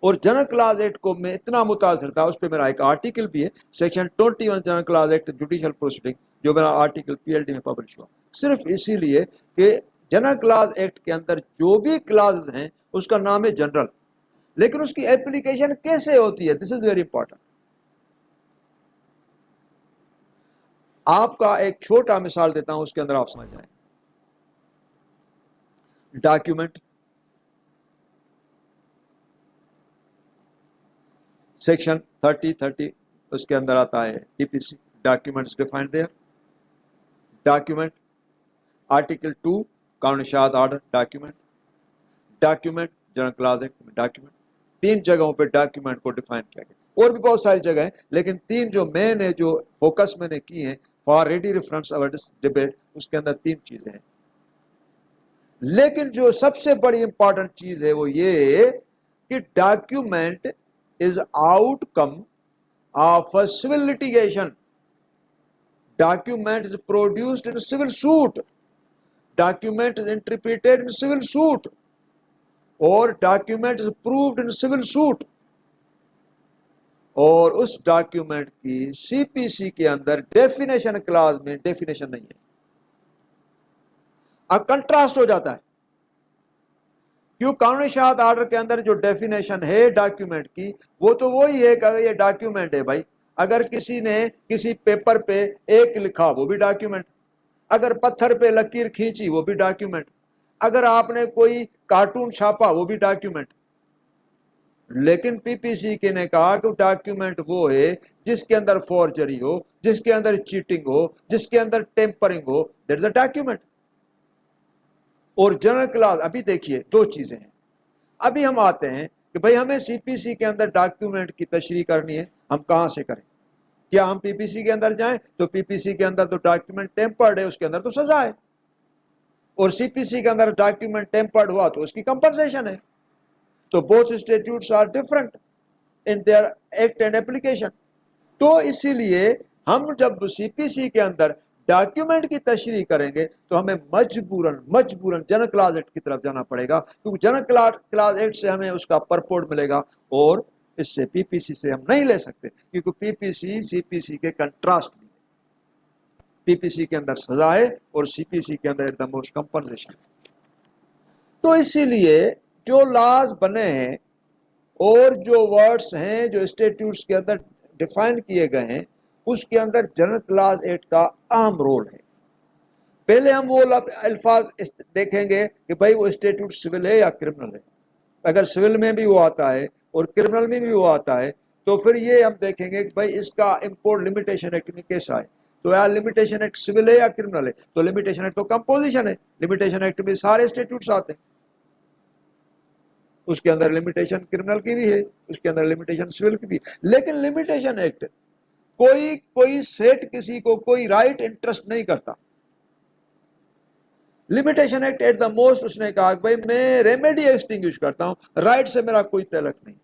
Speaker 1: और जनरल क्लॉज एक्ट को मैं इतना मुतासिर था, उस पर मेरा एक आर्टिकल भी है, section 21 general clauses act judicial proceeding, जो मेरा आर्टिकल पीएलडी में पब्लिश हुआ, सिर्फ इसीलिए कि जनरल क्लॉज एक्ट के अंदर जो भी क्लॉज हैं उसका नाम है जनरल, लेकिन उसकी एप्लीकेशन कैसे होती है, दिस इज वेरी इंपॉर्टेंट। आपका एक छोटा मिसाल देता हूं, उसके अंदर आप समझ जाएं। डॉक्यूमेंट, सेक्शन 30 उसके अंदर आता है PPC, documents defined there. Document, article 2 Qanun Shahadat order document, document general clauses act में डॉक्यूमेंट, 3 जगहों पे डॉक्यूमेंट को डिफाइन किया गया, और भी बहुत सारी जगह है, लेकिन 3 जो मेन है, जो फोकस मैंने की है for ready reference our this debate, उसके अंदर 3 चीजें हैं। लेकिन जो सबसे बड़ी इंपॉर्टेंट चीज है वो ये कि document is outcome of a civil litigation. Document is produced in a civil suit. Document is interpreted in civil suit. और document is proved in civil suit. और उस डॉक्यूमेंट की सीपीसी के अंदर डेफिनेशन क्लास में डेफिनेशन नहीं है। अब कंट्रास्ट हो जाता है, क्यों? कानूनी शहादत ऑर्डर के अंदर जो डेफिनेशन है डॉक्यूमेंट की, वो तो वही है कि ये डॉक्यूमेंट है भाई। अगर किसी ने किसी पेपर पे एक लिखा वो भी डॉक्यूमेंट, अगर पत्थर पे लकीर खींची वो भी डॉक्यूमेंट, अगर आपने कोई कार्टून छापा वो भी डॉक्यूमेंट। लेकिन पीपीसी के ने कहा कि डॉक्यूमेंट वो है जिसके अंदर फॉर्जरी हो, जिसके अंदर चीटिंग हो, जिसके अंदर टेम्परिंग हो, दैट इज अ डॉक्यूमेंट। और जनरल क्लॉज, अभी देखिए 2 चीजें हैं। अभी हम आते हैं कि कि भाई हमें सीपीसी के अंदर डॉक्यूमेंट की तशरीह करनी है, हम कहां से करें? क्या हम पीपीसी के अंदर जाएं? तो पीपीसी के अंदर तो डॉक्यूमेंट टेम्पर्ड है, उसके अंदर तो सजा है, और सीपीसी के अंदर डॉक्यूमेंट टेम्पर्ड हुआ तो उसकी कंपनसेशन है। तो both statutes are different in their act and application. तो इसीलिए हम जब सीपीसी के अंदर डॉक्यूमेंट की तशरीह करेंगे तो हमें मजबूरन मजबूरन जनरल क्लास एक्ट की तरफ जाना पड़ेगा, क्योंकि जनरल क्लास एक्ट से हमें उसका परपोर्ट मिलेगा, और इससे पीपीसी से हम नहीं ले सकते, क्योंकि पीपीसी सीपीसी के कंट्रास्ट में है। पीपीसी के अंदर सजा है और सीपीसी के अंदर द मोस्ट कंपनसेशन। तो इसीलिए जो लॉज बने हैं और जो वर्ड्स हैं जो स्टैट्यूट्स के अंदर डिफाइन किए गए हैं, उसके अंदर जनरल क्लास एक्ट का अहम रोल है। पहले हम वो अल्फाज देखेंगे कि भाई वो स्टैट्यूट सिविल है या क्रिमिनल है। अगर सिविल में भी वो आता है और क्रिमिनल में भी वो आता है, तो फिर ये हम देखेंगे कि भाई इसका इंपोर्ट लिमिटेशन एक्ट में कैसा है। तो यार लिमिटेशन एक्ट सिविल है या क्रिमिनल है? तो लिमिटेशन एक्ट तो कंपोजिशन है, लिमिटेशन एक्ट में सारे स्टैट्यूट्स आते हैं, उसके अंदर लिमिटेशन क्रिमिनल की भी है, उसके अंदर लिमिटेशन सिविल की भी है। लेकिन लिमिटेशन एक्ट कोई सेट किसी को कोई राइट इंटरेस्ट नहीं करता। Limitation act at the most उसने कहा कि भाई मैं रेमेडी एक्सटिंग्विश करता हूं, राइट से मेरा कोई तलक नहीं।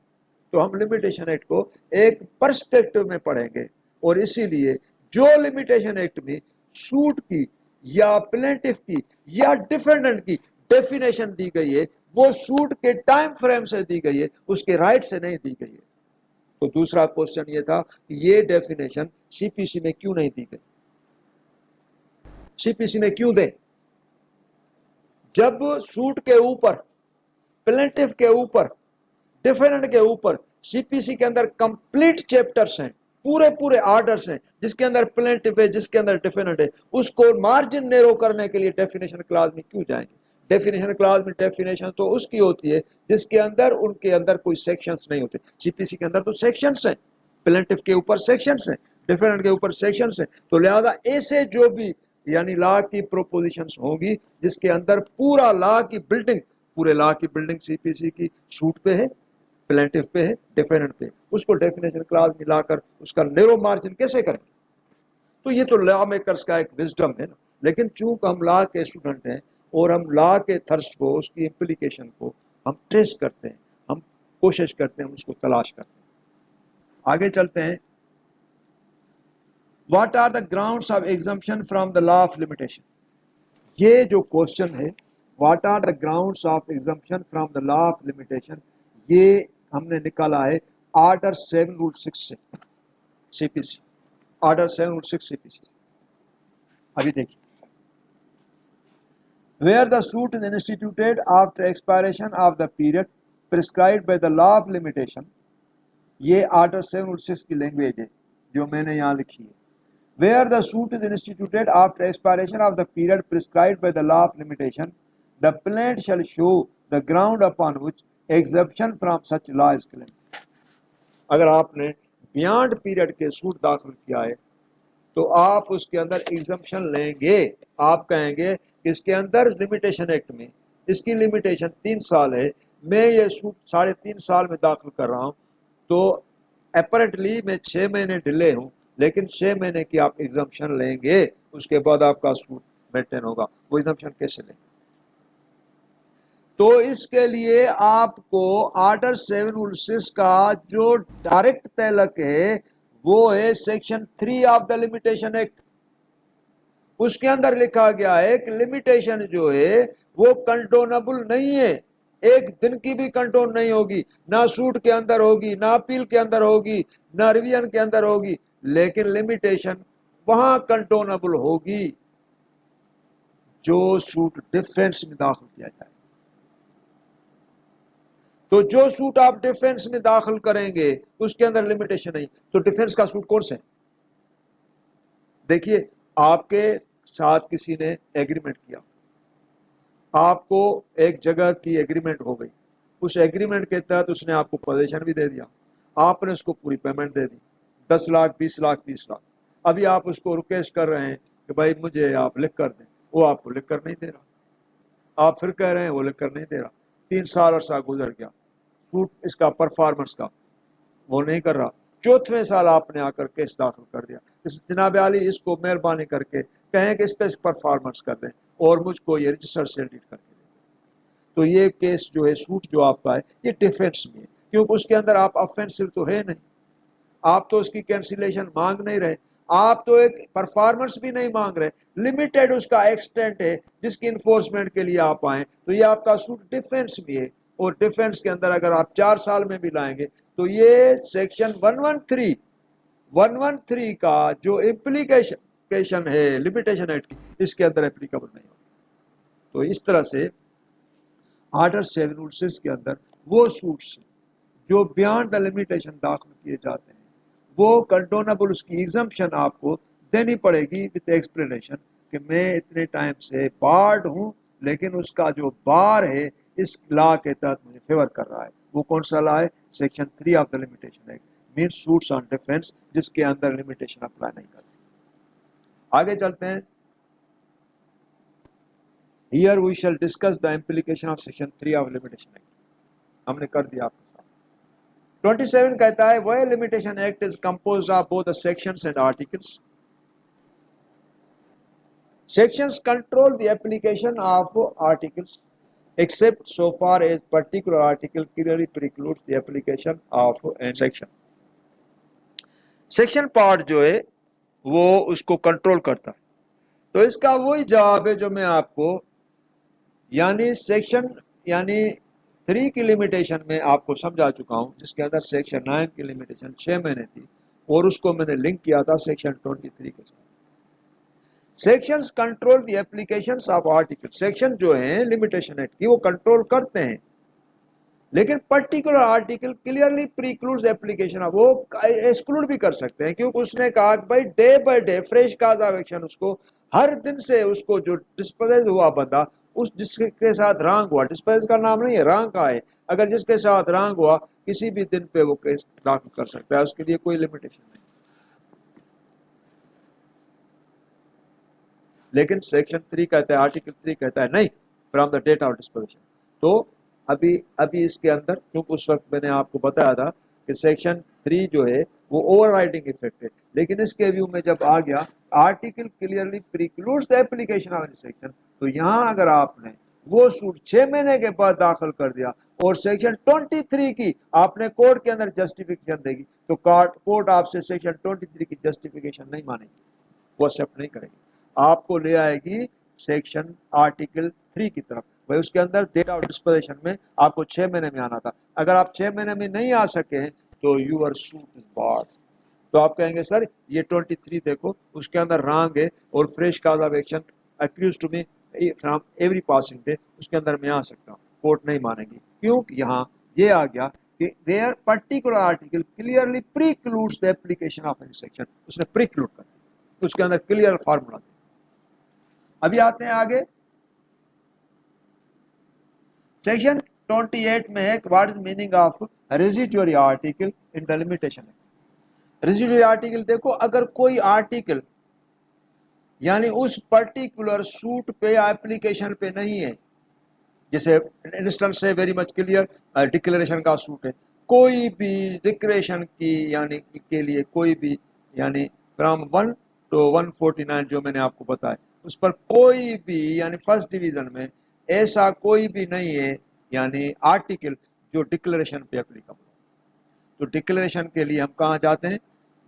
Speaker 1: तो हम लिमिटेशन एक्ट को एक पर्सपेक्टिव में पढ़ेंगे, और इसीलिए जो लिमिटेशन एक्ट में सूट की या प्लेंटिफ की या डिफेंडेंट की डेफिनेशन दी गई है, वो सूट के टाइम फ्रेम से दी गई है, उसके राइट से नहीं दी गई है। तो दूसरा क्वेश्चन ये था कि ये डेफिनेशन सीपीसी में क्यों नहीं दी गई? सीपीसी में क्यों दें? जब सूट के ऊपर, प्लेंटिफ के ऊपर, डिफेंडेंट के ऊपर सीपीसी के अंदर कंप्लीट चैप्टर्स हैं, पूरे पूरे आर्डर्स हैं, जिसके अंदर प्लेंटिफ है, जिसके अंदर डिफेंडेंट है, उसको मार्जिन नेरो करने के लिए डेफिनेशन क्लास में क्यों जाएंगे? डेफिनेशन क्लास में डेफिनेशन तो उसकी होती है जिसके अंदर उनके अंदर कोई सेक्शंस नहीं होते। सीपीसी के अंदर तो सेक्शंस हैं, प्लेंटिफ के ऊपर सेक्शंस हैं, डिफेंडेंट के ऊपर सेक्शंस हैं। तो लिहाजा ऐसे जो भी यानी लॉ की प्रोपोजिशंस होंगी जिसके अंदर पूरा लॉ की बिल्डिंग, पूरे लॉ की बिल्डिंग सीपीसी की सूट पे है, प्लेंटिफ पे है, डिफेंडेंट पे, उसको डेफिनेशन क्लास मिलाकर उसका नेरो मार्जिन कैसे करेंगे? तो ये तो लॉ मेकर्स का एक विजडम है ना। लेकिन चूंकि हम लॉ के स्टूडेंट हैं और हम लॉ के थर्स्ट को, उसकी इम्प्लीकेशन को हम ट्रेस करते हैं, हम कोशिश करते हैं, उसको तलाश करते हैं। आगे चलते हैं। What are the grounds of exemption from the law of limitation? ये जो क्वेश्चन है, what are the grounds of exemption from the law of limitation, ये हमने निकाला है ऑर्डर 7/6 से, सीपीसी ऑर्डर 7/6 सीपीसी। अभी देखिए, where the suit is instituted after expiration of the period prescribed by the law of limitation, ये order 7/6 की language है जो मैंने यहाँ लिखी है। Where the suit is instituted after expiration of the period prescribed by the law of limitation, the plaintiff shall show the ground upon which exemption from such law is claimed. अगर आपने beyond period के suit दाखिल किया है तो आप उसके अंदर एग्जम्पशन लेंगे। आप कहेंगे कि इसके अंदर लिमिटेशन एक्ट में इसकी लिमिटेशन 3 साल है, मैं ये सूट 3.5 साल में दाखिल कर रहा हूँ, तो अपरेंटली मैं 6 महीने डिले हूँ, लेकिन 6 महीने की आप एग्जम्पशन लेंगे, उसके बाद आपका सूट मेंटेन होगा। वो एग्जम्पशन कैसे लेंगे? तो इसके लिए आपको ऑर्डर 7/6 का जो डायरेक्ट तलक है वो है section 3 of the limitation act. उसके अंदर लिखा गया है कि लिमिटेशन जो है वो कंटोनेबल नहीं है, एक दिन की भी कंटोन नहीं होगी, ना सूट के अंदर होगी, ना अपील के अंदर होगी, ना रिवीजन के अंदर होगी, लेकिन लिमिटेशन वहां कंटोनेबल होगी जो सूट डिफेंस में दाखिल किया जाए। तो जो सूट आप डिफेंस में दाखिल करेंगे उसके अंदर लिमिटेशन नहीं। तो डिफेंस का सूट कौन सा है? देखिए, आपके साथ किसी ने एग्रीमेंट किया, आपको एक जगह की एग्रीमेंट हो गई, उस एग्रीमेंट के तहत उसने आपको पोजीशन भी दे दिया, आपने उसको पूरी पेमेंट दे दी, 10 लाख, 20 लाख, 30 लाख। अभी आप उसको रिक्वेस्ट कर रहे हैं कि भाई मुझे आप लिख कर दें, वो आपको लिख कर नहीं दे रहा। आप फिर कह रहे हैं वो लिख कर नहीं दे रहा। 3 साल अरसा गुजर गया, सूट इसका परफॉर्मेंस का वो नहीं कर रहा, चौथे साल आपने आकर केस दाखिल कर दिया, इस जनाब आली इसको मेहरबानी करके कहें कि इस पर परफॉर्मेंस कर दें और मुझको ये रजिस्टर से एडिट करके दें, तो ये केस जो है सूट जो आपका है ये डिफेंस में है, क्योंकि उसके अंदर आप ऑफेंसिव तो है नहीं, आप तो उसकी कैंसिलेशन मांग नहीं रहे, आप तो एक परफॉर्मेंस भी नहीं मांग रहे, लिमिटेड उसका एक्सटेंट है जिसकी इन्फोर्समेंट के लिए आप आए, तो ये आपका सूट डिफेंस भी है। और डिफेंस के अंदर अगर आप 4 साल में भी लाएंगे तो ये सेक्शन 113 का जो इम्प्लीकेशन है लिमिटेशन एक्ट की, इसके अंदर एप्लीकेबल नहीं होगा। तो इस तरह से ऑर्डर 706 के अंदर वो सूट्स जो बियॉन्ड द लिमिटेशन दाखिल किए जाते हैं वो कंडोनेबल, उसकी एग्जम्पशन आपको देनी पड़ेगी विद एक्सप्लेनेशन कि मैं इतने टाइम से बार्ड हूं, लेकिन उसका जो बार है इस लॉ के तहत मुझे फेवर कर रहा है। वो कौन सा लॉ है? Section 3 of the limitation act, mean suits on defence, जिसके अंदर लिमिटेशन अप्लाई नहीं करती। आगे चलते हैं। Here we shall discuss the implication of section 3 of limitation act. हमने कर दिया आपको। 27 कहता है वह limitation act is composed of both the sections and articles. Sections control the application of articles except so far as particular article clearly precludes the application of a section. Section part जो है वो उसको control करता है, तो इसका वही जवाब है जो मैं आपको यानी सेक्शन 3 की लिमिटेशन में आपको समझा चुका हूं, जिसके अंदर सेक्शन 9 की लिमिटेशन 6 महीने थी और उसको मैंने लिंक किया था सेक्शन 23 के साथ। Sections control the applications of article, section जो है लिमिटेशन एक्ट की वो कंट्रोल करते हैं, लेकिन particular article clearly precludes application of, वो एक्सक्लूड भी कर सकते हैं, क्योंकि उसने कहा कि भाई day by day fresh cause of action, उसको हर दिन से उसको जो डिस्पोजेस हुआ बंदा, उस जिसके साथ रॉन्ग हुआ, डिस्पोजेस का नाम नहीं है, रॉन्ग का है, अगर जिसके साथ रॉन्ग हुआ किसी भी दिन पे वो केस दाखिल कर सकता है, उसके लिए कोई लिमिटेशन नहीं। लेकिन सेक्शन 3 कहता है, आर्टिकल 3 कहता है नहीं, from the date of disposition. तो अभी इसके अंदर, क्योंकि उस वक्त मैंने आपको बताया था कि सेक्शन 3 जो है वो ओवरराइडिंग इफेक्ट है, लेकिन इसके व्यू में जब आ गया article clearly precludes the application of section, तो यहां अगर आपने वो सूट 6 महीने के बाद दाखिल कर दिया और सेक्शन 23 की आपने कोर्ट के अंदर जस्टिफिकेशन देगी, तो कोर्ट आपसे सेक्शन 23 की जस्टिफिकेशन नहीं मानेगी, वो एक्सेप्ट नहीं करेगी, आपको ले आएगी सेक्शन आर्टिकल 3 की तरफ। भाई उसके अंदर डेट ऑफ डिस्पोजिशन में आपको 6 महीने में आना था, अगर आप 6 महीने में नहीं आ सके हैं तो यूर सूट इज बार्ड। तो आप कहेंगे सर ये 23 देखो उसके अंदर रॉन्ग है और fresh cause of action accrues to me from every passing day, उसके अंदर मैं आ सकता हूँ, कोर्ट नहीं मानेगी, क्योंकि यहाँ ये आ गया कि where particular article clearly precludes the application of any section, उसने प्रीक्लूड कर दिया, उसके अंदर क्लियर फार्मूला। अभी आते हैं आगे, सेक्शन 28 में है what is meaning of residuary article in the limitation act. Residuary article देखो, अगर कोई आर्टिकल यानी उस पर्टिकुलर सूट पे एप्लीकेशन पे नहीं है, जैसे इंस्टेंस है वेरी मच क्लियर डिक्लेरेशन का सूट है, कोई भी डिक्लेरेशन की यानी के लिए कोई भी यानी फ्रॉम 1 to 149 जो मैंने आपको बताया, उस पर कोई भी यानी फर्स्ट डिवीजन में ऐसा कोई भी नहीं है यानी आर्टिकल जो डिक्लेरेशन पे एप्लीकेबल। तो डिक्लेरेशन के लिए हम कहाँ जाते हैं?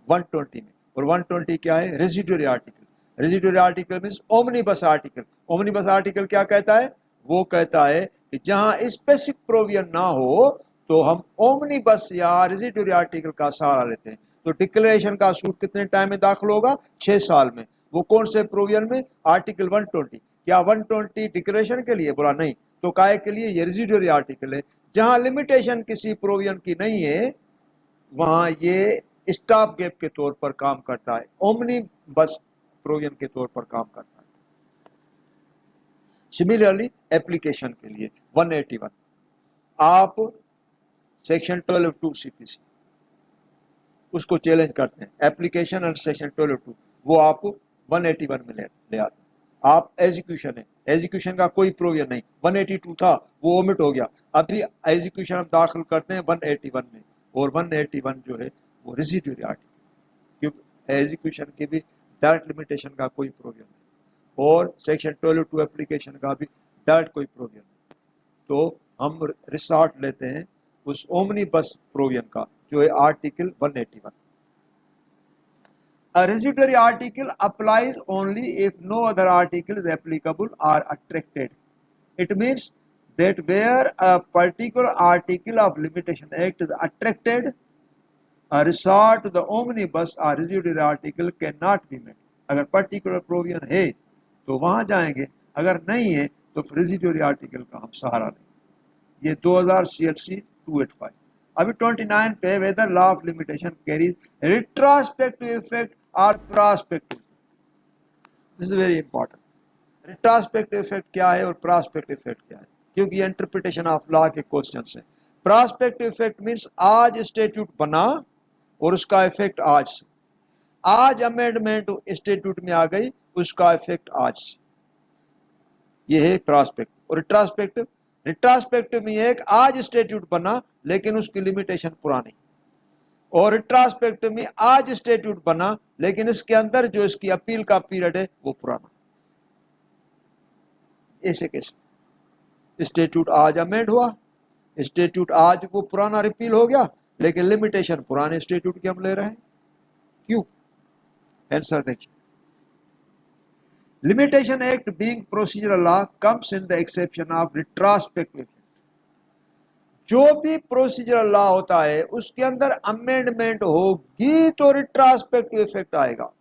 Speaker 1: 120 में, और 120 क्या है? Residuary article. Residuary article means omnibus article. Omnibus article क्या कहता है? वो कहता है कि जहां स्पेसिफिक प्रोविजन ना हो तो हम ओमनीबस या रेजिडुअरी आर्टिकल का सहारा लेते हैं। तो डिक्लेरेशन का सूट कितने टाइम में दाखिल होगा? 6 साल में। वो कौन से प्रोविजन में? आर्टिकल 120। क्या 120 डिक्लेरेशन के लिए? बोला नहीं, तो काय के लिए? ये रेजिडुअरी आर्टिकल है, जहां लिमिटेशन किसी प्रोविजन की नहीं है वहां ये स्टॉप गैप के तौर पर काम करता है, ओमनी बस प्रोविजन के तौर पर काम करता है। सिमिलरली एप्लीकेशन के लिए 181 आप सेक्शन 12(2) सीपीसी उसको चैलेंज करते हैं, एप्लीकेशन एंड सेक्शन 12(2) वो आप 181 में ले आते हैं। आप एग्जीक्यूशन है, एग्जीक्यूशन का कोई प्रोविजन नहीं, 182 था वो ओमिट हो गया, अभी एग्जीक्यूशन हम दाखिल करते हैं 181 में, और 181 जो है वो रेजिड्यूरी आर्टिकल, क्योंकि एग्जीक्यूशन की भी डायरेक्ट लिमिटेशन का कोई प्रोविजन नहीं, और सेक्शन 12(2) एप्लीकेशन का भी डायरेक्ट कोई प्रोविजन नहीं। तो हम रिसॉर्ट लेते हैं उस ओमनी बस प्रोविजन का, जो है article 181। A residuary article applies only if no other articles applicable are attracted. It means that where a particular article of limitation act is attracted, a resort to the omnibus or residuary article cannot be met. अगर particular provision है तो वहां जाएंगे, अगर नहीं है तो residuary article का हम सहारा लेंगे। ये 2000 CLC 285। अभी 29 पे whether law of limitation carries retrospective effect और prospective. This is very important. Retrospective effect क्या है और प्रॉस्पेक्टिव इफेक्ट क्या है, क्योंकि इंटरप्रिटेशन ऑफ लॉ के क्वेश्चन है। प्रॉस्पेक्टिव इफेक्ट मींस आज स्टैट्यूट बना और उसका इफेक्ट आज से, आज अमेंडमेंट स्टैट्यूट में आ गई, उसका इफेक्ट आज से, ये है प्रॉस्पेक्टिव। और रिट्रोस्पेक्टिव, रिट्रोस्पेक्टिव में एक आज स्टैट्यूट बना लेकिन उसकी लिमिटेशन पुरानी, और रिट्रोस्पेक्टिव में आज स्टैट्यूट बना लेकिन इसके अंदर जो इसकी अपील का पीरियड है वो पुराना। ऐसे कैसे? स्टैट्यूट आज अमेंड हुआ, स्टैट्यूट आज वो पुराना रिपील हो गया, लेकिन लिमिटेशन पुराने स्टैट्यूट की हम ले रहे हैं, क्यों? आंसर देखिए। Limitation act being procedural law comes in the exception of retrospective effect. जो भी प्रोसीजरल लॉ होता है उसके अंदर अमेंडमेंट होगी तो रिट्रोस्पेक्टिव इफेक्ट आएगा।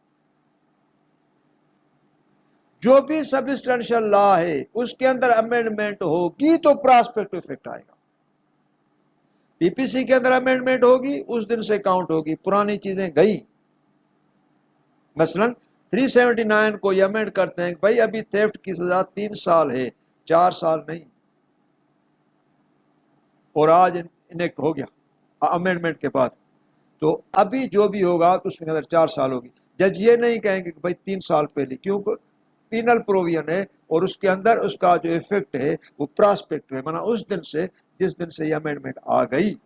Speaker 1: जो भी सब्सटेंशियल लॉ है उसके अंदर अमेंडमेंट होगी तो प्रॉस्पेक्टिव इफेक्ट आएगा। पीपीसी के अंदर अमेंडमेंट होगी उस दिन से काउंट होगी, पुरानी चीजें गई। मसलन 379 को अमेंड करते हैं, भाई अभी थेफ्ट की सजा 3 साल है, 4 साल नहीं, और आज इनेक्ट हो गया अमेंडमेंट के बाद, तो अभी जो भी होगा तो उसमें अंदर 4 साल होगी। जज ये नहीं कहेंगे कि भाई 3 साल पहले, क्योंकि पीनल प्रोविजन है और उसके अंदर उसका जो इफेक्ट है वो प्रॉस्पेक्टिव है, माना उस दिन से, जिस दिन से ये अमेंडमेंट आ गई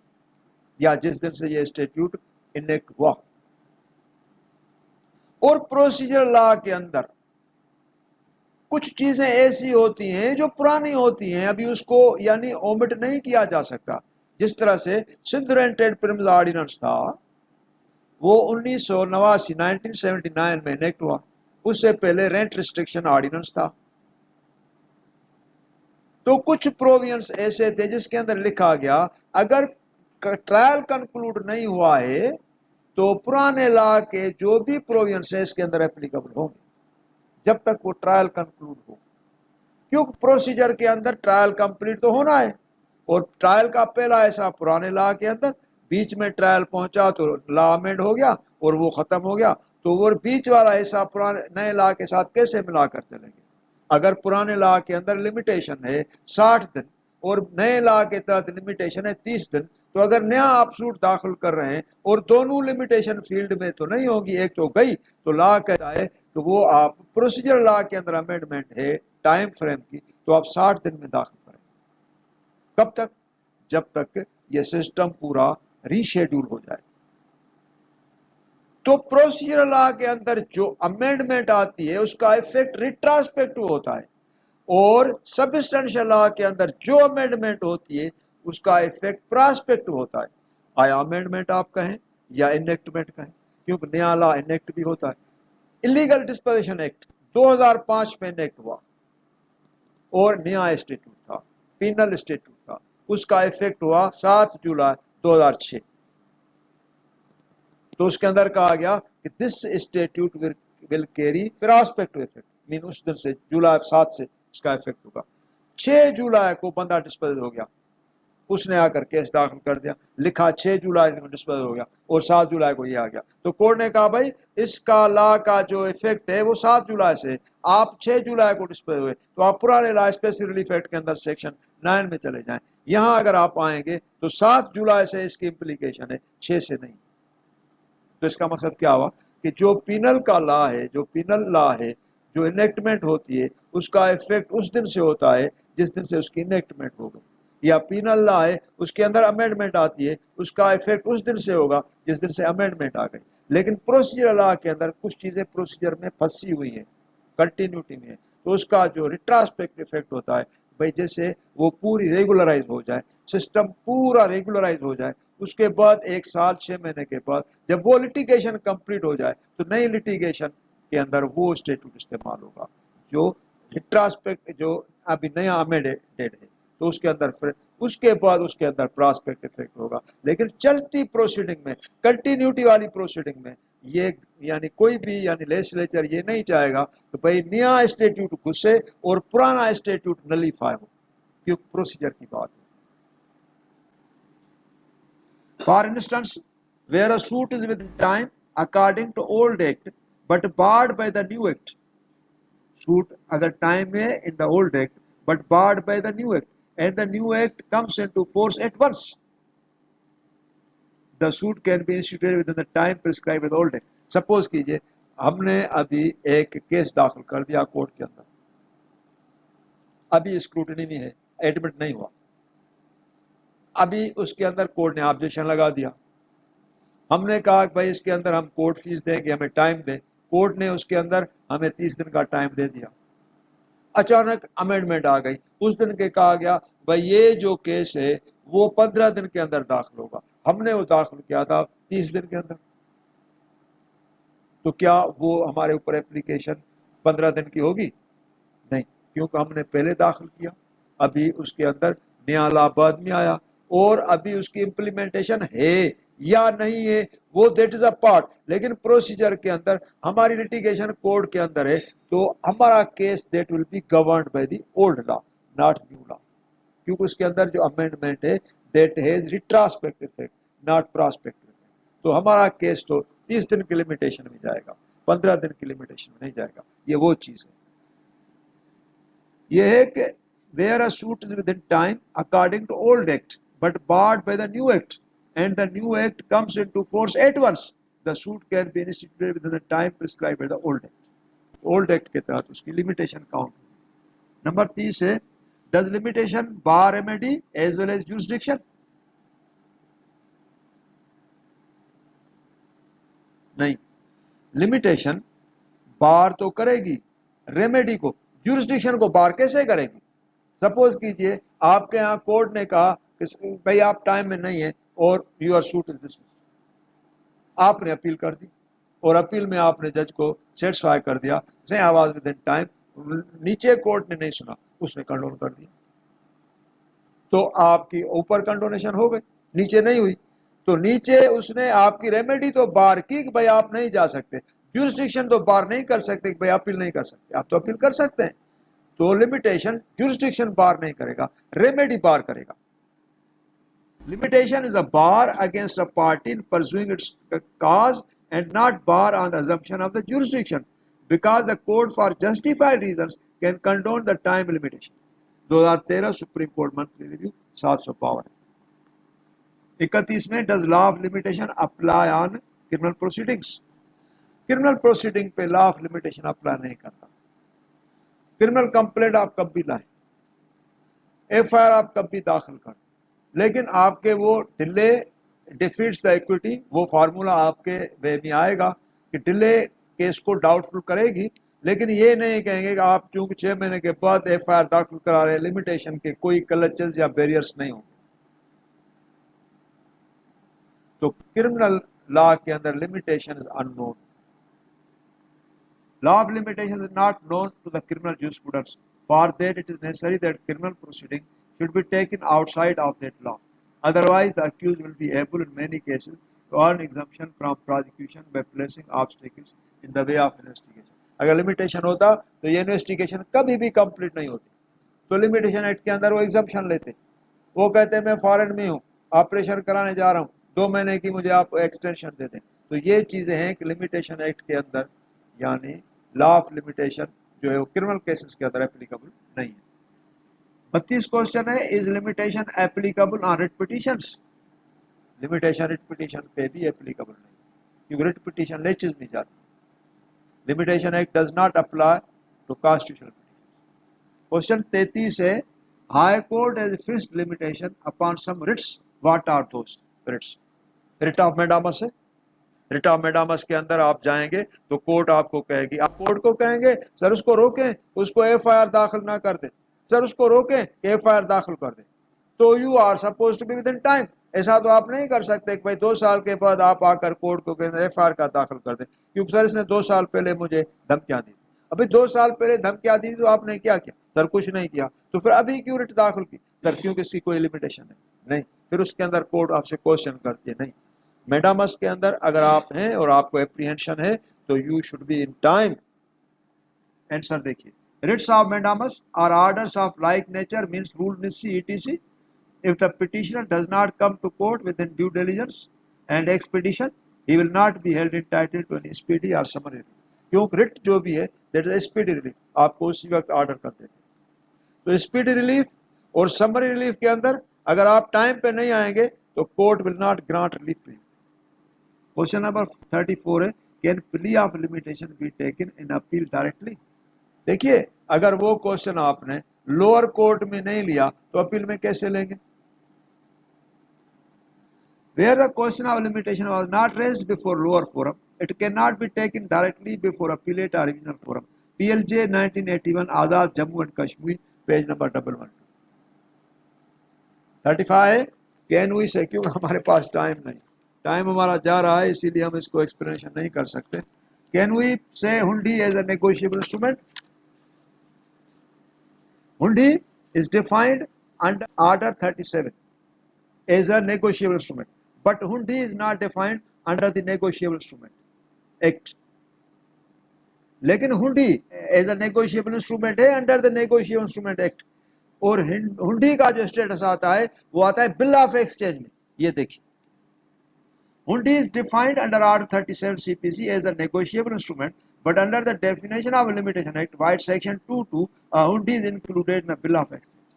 Speaker 1: या जिस दिन से ये स्टैट्यूट इनेक्ट हुआ। और प्रोसीजर लॉ के अंदर कुछ चीजें ऐसी होती हैं जो पुरानी होती हैं, अभी उसको यानी ओमिट नहीं किया जा सकता। जिस तरह से Sindh rent and premises ordinance था वो 1979 में इनेक्ट हुआ, उससे पहले रेंट रिस्ट्रिक्शन ऑर्डिनेंस था। तो कुछ प्रोविजंस ऐसे थे जिसके अंदर लिखा गया अगर ट्रायल कंक्लूड नहीं हुआ है तो पुराने लॉ के जो भी प्रोविजंस है इसके अंदर एप्लीकेबल होंगे जब तक वो ट्रायल कंक्लूड हो, क्योंकि प्रोसीजर के अंदर ट्रायल कंप्लीट तो होना है, और ट्रायल का पहला ऐसा पुराने लॉ के अंदर, बीच में ट्रायल पहुंचा तो लॉ अमेंड हो गया और वो खत्म हो गया, तो वो बीच वाला ऐसा पुराने नए लॉ के साथ कैसे मिलाकर चलेंगे? अगर पुराने लॉ के अंदर लिमिटेशन है 60 दिन और नए लॉ के तहत लिमिटेशन है 30 दिन, तो अगर नया आप सूट दाखिल कर रहे हैं और दोनों लिमिटेशन फील्ड में तो नहीं होगी, एक तो गई, तो लॉ कहता है कि वो आप प्रोसीजर लॉ के अंदर अमेंडमेंट है टाइम फ्रेम की, तो आप 60 दिन में दाखिल करें। कब तक? जब तक ये सिस्टम पूरा रीशेड्यूल हो जाए। तो प्रोसीजर लॉ के अंदर जो अमेंडमेंट आती है उसका इफेक्ट रिट्रोस्पेक्टिव होता है, और सब्सटेंशियल लॉ के अंदर जो अमेंडमेंट होती है उसका इफेक्ट प्रॉस्पेक्टिव होता है। आया अमेंडमेंट आप कहें या इनेक्टमेंट कहें, क्योंकि नया लॉ इनेक्ट भी होता है। इलीगल डिस्पोजिशन एक्ट 2005 में इनेक्ट हुआ और नया स्टैट्यूट था, पीनल स्टैट्यूट था, उसका इफेक्ट हुआ 7 जुलाई 2006। तो उसके अंदर कहा गया कि this statute will carry prospective effect, mean उस दिन से जुलाई 7 से इसका इफेक्ट होगा। 6 जुलाई को बंदा डिस्पोज हो गया, उसने आकर केस दाखिल कर दिया, लिखा 6 जुलाई से डिस्पोज हो गया और 7 जुलाई को ये आ गया। तो कोर्ट ने कहा भाई इसका लॉ का जो इफेक्ट है वो 7 जुलाई से, आप 6 जुलाई को डिस्पोज हुए तो आप पुराने लॉ स्पेशल रिलीफ एक्ट के अंदर सेक्शन 9 में चले जाएं। यहां अगर आप आएंगे तो 7 जुलाई से इसकी इंप्लीकेशन है, 6 से नहीं। तो इसका मकसद क्या हुआ कि जो पीनल का लॉ है, जो पीनल लॉ है जो इनेक्टमेंट होती है उसका इफेक्ट उस दिन से होता है जिस दिन से उसकी इनेक्टमेंट हो गई। या पीनल लॉ है, उसके अंदर अमेंडमेंट आती है, उसका इफेक्ट उस दिन से होगा जिस दिन से अमेंडमेंट आ गई। लेकिन प्रोसीजर लॉ के अंदर कुछ चीजें प्रोसीजर में फंसी हुई है, कंटिन्यूटी में, तो उसका जो रिट्रास्पेक्टिव इफेक्ट होता है, भाई जैसे वो पूरी रेगुलराइज हो जाए, सिस्टम पूरा रेगुलराइज हो जाए, उसके बाद 1 साल 6 महीने के बाद जब वो लिटिगेशन कंप्लीट हो जाए तो नई लिटिगेशन के अंदर वो स्टेट्यूट इस्तेमाल होगा जो रिट्रास्पेक्ट, जो अभी नया अमेंडेड है, तो उसके अंदर फिर उसके बाद उसके अंदर प्रॉस्पेक्ट इफेक्ट होगा। लेकिन चलती प्रोसीडिंग में, कंटिन्यूटी वाली प्रोसीडिंग में ये यानी कोई भी यानी लेजिस्लेचर ये नहीं चाहेगा कि भाई नया स्टेट्यूट घुसे और पुराना स्टेट्यूट नलीफाई हो, क्योंकि प्रोसीजर की बात है। For instance, where a suit is with time according to old act but barred by the new act, suit अगर टाइम है in the old act but barred by the new act and the new act comes into force at once, the suit can be instituted within the time prescribed with old act. Suppose कीजिए हमने अभी एक case दाखिल कर दिया court के अंदर, अभी स्क्रूटनी में है, एडमिट नहीं हुआ, अभी उसके अंदर कोर्ट ने ऑब्जेक्शन लगा दिया, हमने कहा कि भाई इसके अंदर हम कोर्ट फीस देंगे, हमें टाइम दें, कोर्ट ने उसके अंदर हमें 30 दिन का टाइम दे दिया, अचानक अमेंडमेंट आ गई, उस दिन के कहा गया भाई ये जो केस है वो 15 दिन के अंदर दाखिल होगा, हमने वो दाखिल किया था 30 दिन के अंदर, तो क्या वो हमारे ऊपर एप्लीकेशन 15 दिन की होगी? नहीं, क्योंकि हमने पहले दाखिल किया, अभी उसके अंदर नया लॉ बाद में आया और अभी उसकी इम्प्लीमेंटेशन है या नहीं है वो दैट इज अ पार्ट। लेकिन प्रोसीजर के अंदर हमारी लिटिगेशन कोर्ट के अंदर है, तो हमारा case that will be governed by the old law not new law, क्योंकि उसके अंदर जो अमेंडमेंट है that has retrospective effect not prospective effect. तो हमारा केस तो 30 दिन की लिमिटेशन में जाएगा, 15 दिन की लिमिटेशन में नहीं जाएगा, ये वो चीज है। यह है कि where a suit is within time according to old act but barred by the new act and the new act comes into force at once, the suit can be instituted within the time prescribed by the old act. old act के तहत उसकी limitation count. Number 30 है, does limitation bar remedy as well as jurisdiction? नहीं, limitation बार तो करेगी remedy को, jurisdiction को बार कैसे करेगी? सपोज कीजिए आपके यहाँ कोर्ट ने कहा कि भाई आप टाइम में नहीं है और यूर सूट इज डिसमिस्ड, आपने अपील कर दी और अपील में आपने जज को सेटिस्फाई कर दिया, से आवाज विद इन टाइम, नीचे कोर्ट ने नहीं सुना, उसने कंडोन कर दिया, तो आपकी ऊपर कंडोनेशन हो गई, नीचे नहीं हुई, तो नीचे उसने आपकी रेमेडी तो बार की कि भाई आप नहीं जा सकते, जुरिस्डिक्शन तो बार नहीं कर सकते कि भाई अपील नहीं कर सकते, आप तो अपील कर सकते हैं, तो लिमिटेशन जुरिस्डिक्शन बार नहीं करेगा, रेमेडी बार करेगा। Limitation is a bar against a party in pursuing it's cause and not bar on the assumption of the jurisdiction because the court for justified reasons can condone the time limitation। 2013 supreme court monthly review 752। 31 में does law of limitation apply on criminal proceedings? Criminal proceeding पे law of limitation apply नहीं करता। Criminal complaint आप कब भी लाए, FIR आप कब भी दाखिल कर, लेकिन आपके वो डिले डिफीट्स द इक्विटी, वो फार्मूला आपके वे में आएगा कि डिले केस को डाउटफुल करेगी, लेकिन ये नहीं कहेंगे कि आप चूंकि 6 महीने के बाद एफआईआर दाखिल करा रहे हैं, लिमिटेशन के कोई क्लचेस या बैरियर्स नहीं होंगे। तो क्रिमिनल लॉ के अंदर limitation is unknown. Law of limitation is not known to the criminal jurisprudence. For that, it is necessary that criminal proceeding should be taken outside of that law. Otherwise, the accused will be able, in many cases, to earn exemption from prosecution by placing obstacles in the way of investigation. अगर limitation होता तो ये investigation कभी भी complete नहीं होती, तो limitation act के अंदर वो एग्जम्पशन लेते, वो कहते मैं फॉरेन में हूँ, ऑपरेशन कराने जा रहा हूँ, 2 महीने की मुझे आप एक्सटेंशन दे दें। तो ये चीजें हैं कि लिमिटेशन एक्ट के अंदर यानी लॉ ऑफ लिमिटेशन जो है वो क्रिमिनल केसेस के अंदर एप्लीकेबल नहीं है। 32 क्वेश्चन है, is limitation applicable on writ petitions? Limitation writ petition पे भी एप्लीकेबल नहीं, क्योंकि रिट पिटीशन लेचेस नहीं जाती। Limitation act does not apply to constitutional. Question 33 है, high court has fixed limitation upon some writs, what are those writs? Writ of mandamus है। Writ of mandamus के अंदर आप जाएंगे तो कोर्ट आपको कहेगी, आप कोर्ट को कहेंगे सर उसको रोकें, उसको एफआईआर दाखिल ना कर दे, सर उसको रोकें एफआईआर दाखिल कर दे, तो you are suppose to be within time. ऐसा तो आप नहीं कर सकते कि भाई 2 साल के बाद आप आकर कोर्ट को कहें एफआईआर का दाखिल कर दे, क्योंकि सर इसने 2 साल पहले मुझे धमकियां दी। अभी 2 साल पहले धमकियां दी तो आपने क्या किया? सर कुछ नहीं किया। तो फिर अभी क्यों रिट दाखिल की? सर क्योंकि इसकी कोई लिमिटेशन नहीं। फिर उसके अंदर कोर्ट आपसे क्वेश्चन करती है। नहीं, मैंडामस के अंदर अगर आप हैं और आपको एप्रीहेंशन है तो you should be in time. Answer देखिए, writs of mandamus are orders of like nature means rule nisi ETC if the petitioner does not come to court within due diligence and expedition, he will not be held entitled to any speedy or summary relief. क्योंकि writ जो भी है that is speedy relief, आपको उसी वक्त order कर देते हैं। तो स्पीडी रिलीफ और समरी रिलीफ के अंदर अगर आप टाइम पे नहीं आएंगे तो court will not grant relief to you. Question number 34 है, can plea of limitation be taken in appeal directly? देखिए, अगर वो क्वेश्चन आपने लोअर कोर्ट में नहीं लिया तो अपील में कैसे लेंगे? Where the question of limitation was not raised before lower forum, it cannot be taken directly before appellate or regional forum. PLJ 1981, Azad Jammu and Kashmir, page number 112. 35 can we से, क्योंकि हमारे पास time नहीं, time हमारा जा रहा है इसीलिए हम इसको एक्सप्लेनेशन नहीं कर सकते। कैन वी से हुंडी एज अ नेगोशिएबल इंस्ट्रूमेंट? हुंडी is defined under Order 37 as a negotiable instrument, but hundi is not defined under the Negotiable Instrument Act. लेकिन हुंडी एज अ नेगोशिएबल इंस्ट्रूमेंट है under the negotiable instrument act, और हुंडी का जो status आता है वो आता है बिल ऑफ एक्सचेंज में। ये देखिए, hundi is defined under article 37 CPC as a negotiable instrument, but under the definition of a limitation act by section 22 hundi is included in the bill of exchange.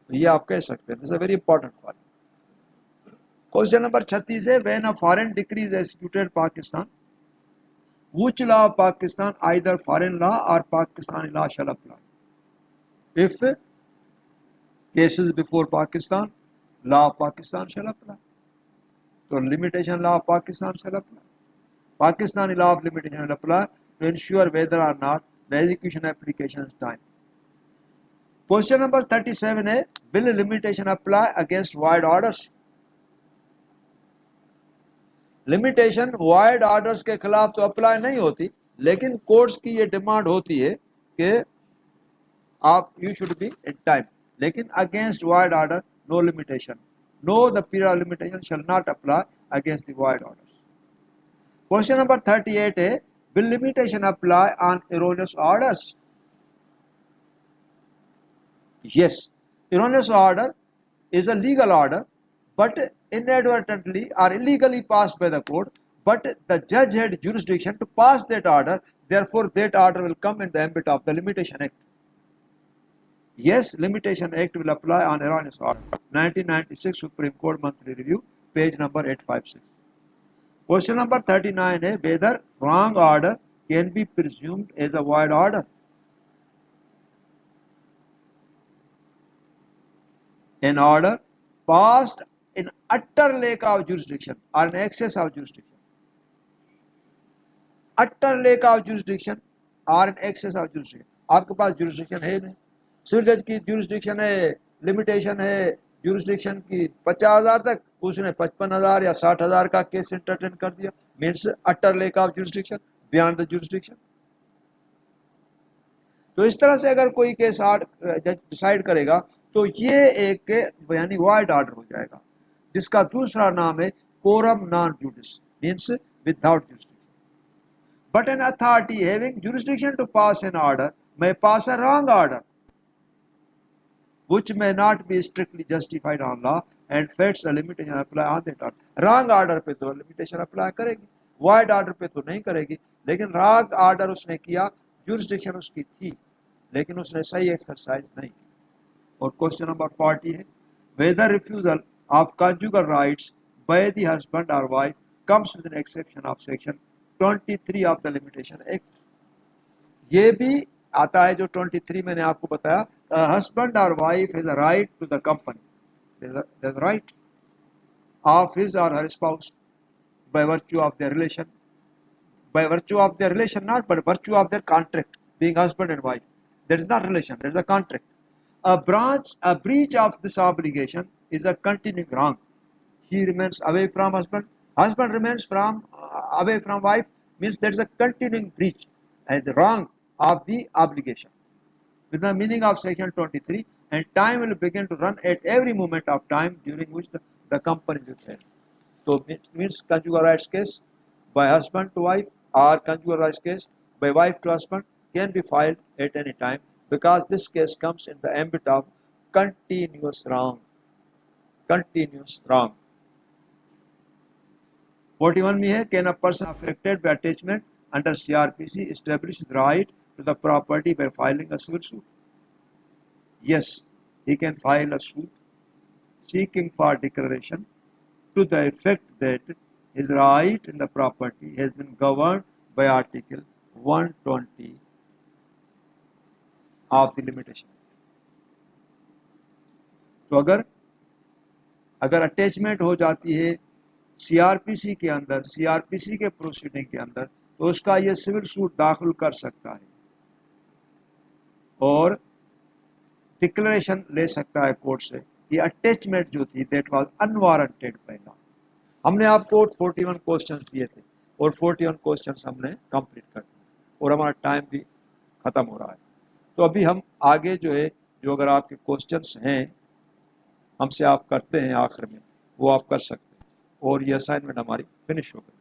Speaker 1: तो ये आप कह सकते हैं, this is a very important for. Question number 36 है, when a foreign decree is executed Pakistan, which law of Pakistan either foreign law or Pakistani law shall apply? If cases before Pakistan, law of Pakistan shall apply, तो limitation law of Pakistan shall apply, Pakistani law of limitation will apply to ensure whether or not the execution application is time. Question number 37 है, will limitation apply against void orders? Limitation void orders के खिलाफ तो apply नहीं होती, लेकिन courts की ये demand होती है कि आप you should be in time, लेकिन against void order no limitation, no the period of limitation shall not apply against the void orders. Question number 38 है, will limitation apply on erroneous orders? Yes, erroneous order is a legal order but inadvertently or illegally passed by the court, but the judge had jurisdiction to pass that order, therefore that order will come in the ambit of the Limitation Act. Yes, Limitation Act will apply on erroneous order. 1996 Supreme Court Monthly Review, page number 856. Question number 39 है, whether wrong order can be presumed as a void order? An order passed in utter lack of jurisdiction or in excess of jurisdiction. Utter lack of jurisdiction or in excess of jurisdiction. आपके पास jurisdiction है नहीं, civil जज की jurisdiction है, limitation है jurisdiction की 50,000 तक, उसने 55,000 या 60,000 का केस एंटरटेन कर दिया, means utter lake of jurisdiction, beyond the jurisdiction. तो इस तरह से अगर कोई केस जज डिसाइड करेगा तो ये एक यानी वाइड ऑर्डर हो जाएगा, जिसका दूसरा नाम है coram non judice, means without jurisdiction. But an authority having jurisdiction to pass an order may pass a wrong order which may not be strictly justified on law and facts a limitation apply on that order. Wrong order पे तो limitation apply करेगी, void order पे तो नहीं करेगी, लेकिन wrong order उसने किया, jurisdiction उसकी थी, लेकिन उसने सही exercise नहीं की। और question number 40 है, whether refusal of conjugal rights by the husband or wife comes with an exception of section 23 of the Limitation Act. ये भी आता है जो 23 मैंने आपको बताया, हस्बैंड और wife has a right to the company, there is right of his or her spouse by virtue of their relation, by virtue of their relation not, but virtue of their contract, being husband and wife. That is not relation, that is a contract. A breach of this obligation is a continuing wrong. He remains away from husband, husband remains away from wife, means there is a continuing breach and the wrong of the obligation. With the meaning of section 23, and time will begin to run at every moment of time during which the company is withheld. So it means conjugal rights case by husband to wife or conjugal rights case by wife to husband can be filed at any time, because this case comes in the ambit of continuous wrong. Continuous wrong. 41 में है, can a person affected by attachment under CRPC establish his right to the property by filing a civil suit? Yes, he can file a suit seeking for declaration to the effect that his right in the property has been governed by Article 120 of the limitation. तो अगर attachment हो जाती है CrPC के अंदर, CrPC के proceeding के अंदर, तो उसका ये सिविल सूट दाखिल कर सकता है और डिक्लेरेशन ले सकता है कोर्ट से कि अटैचमेंट जो थी दैट वाज अनवारंटेड पहला। हमने आपको 41 क्वेश्चंस दिए थे और 41 क्वेश्चंस हमने कंप्लीट कर दिए और हमारा टाइम भी ख़त्म हो रहा है। तो अभी हम आगे जो है, जो अगर आपके क्वेश्चंस हैं हमसे आप करते हैं आखिर में, वो आप कर सकते हैं और ये असाइनमेंट हमारी फिनिश हो गई।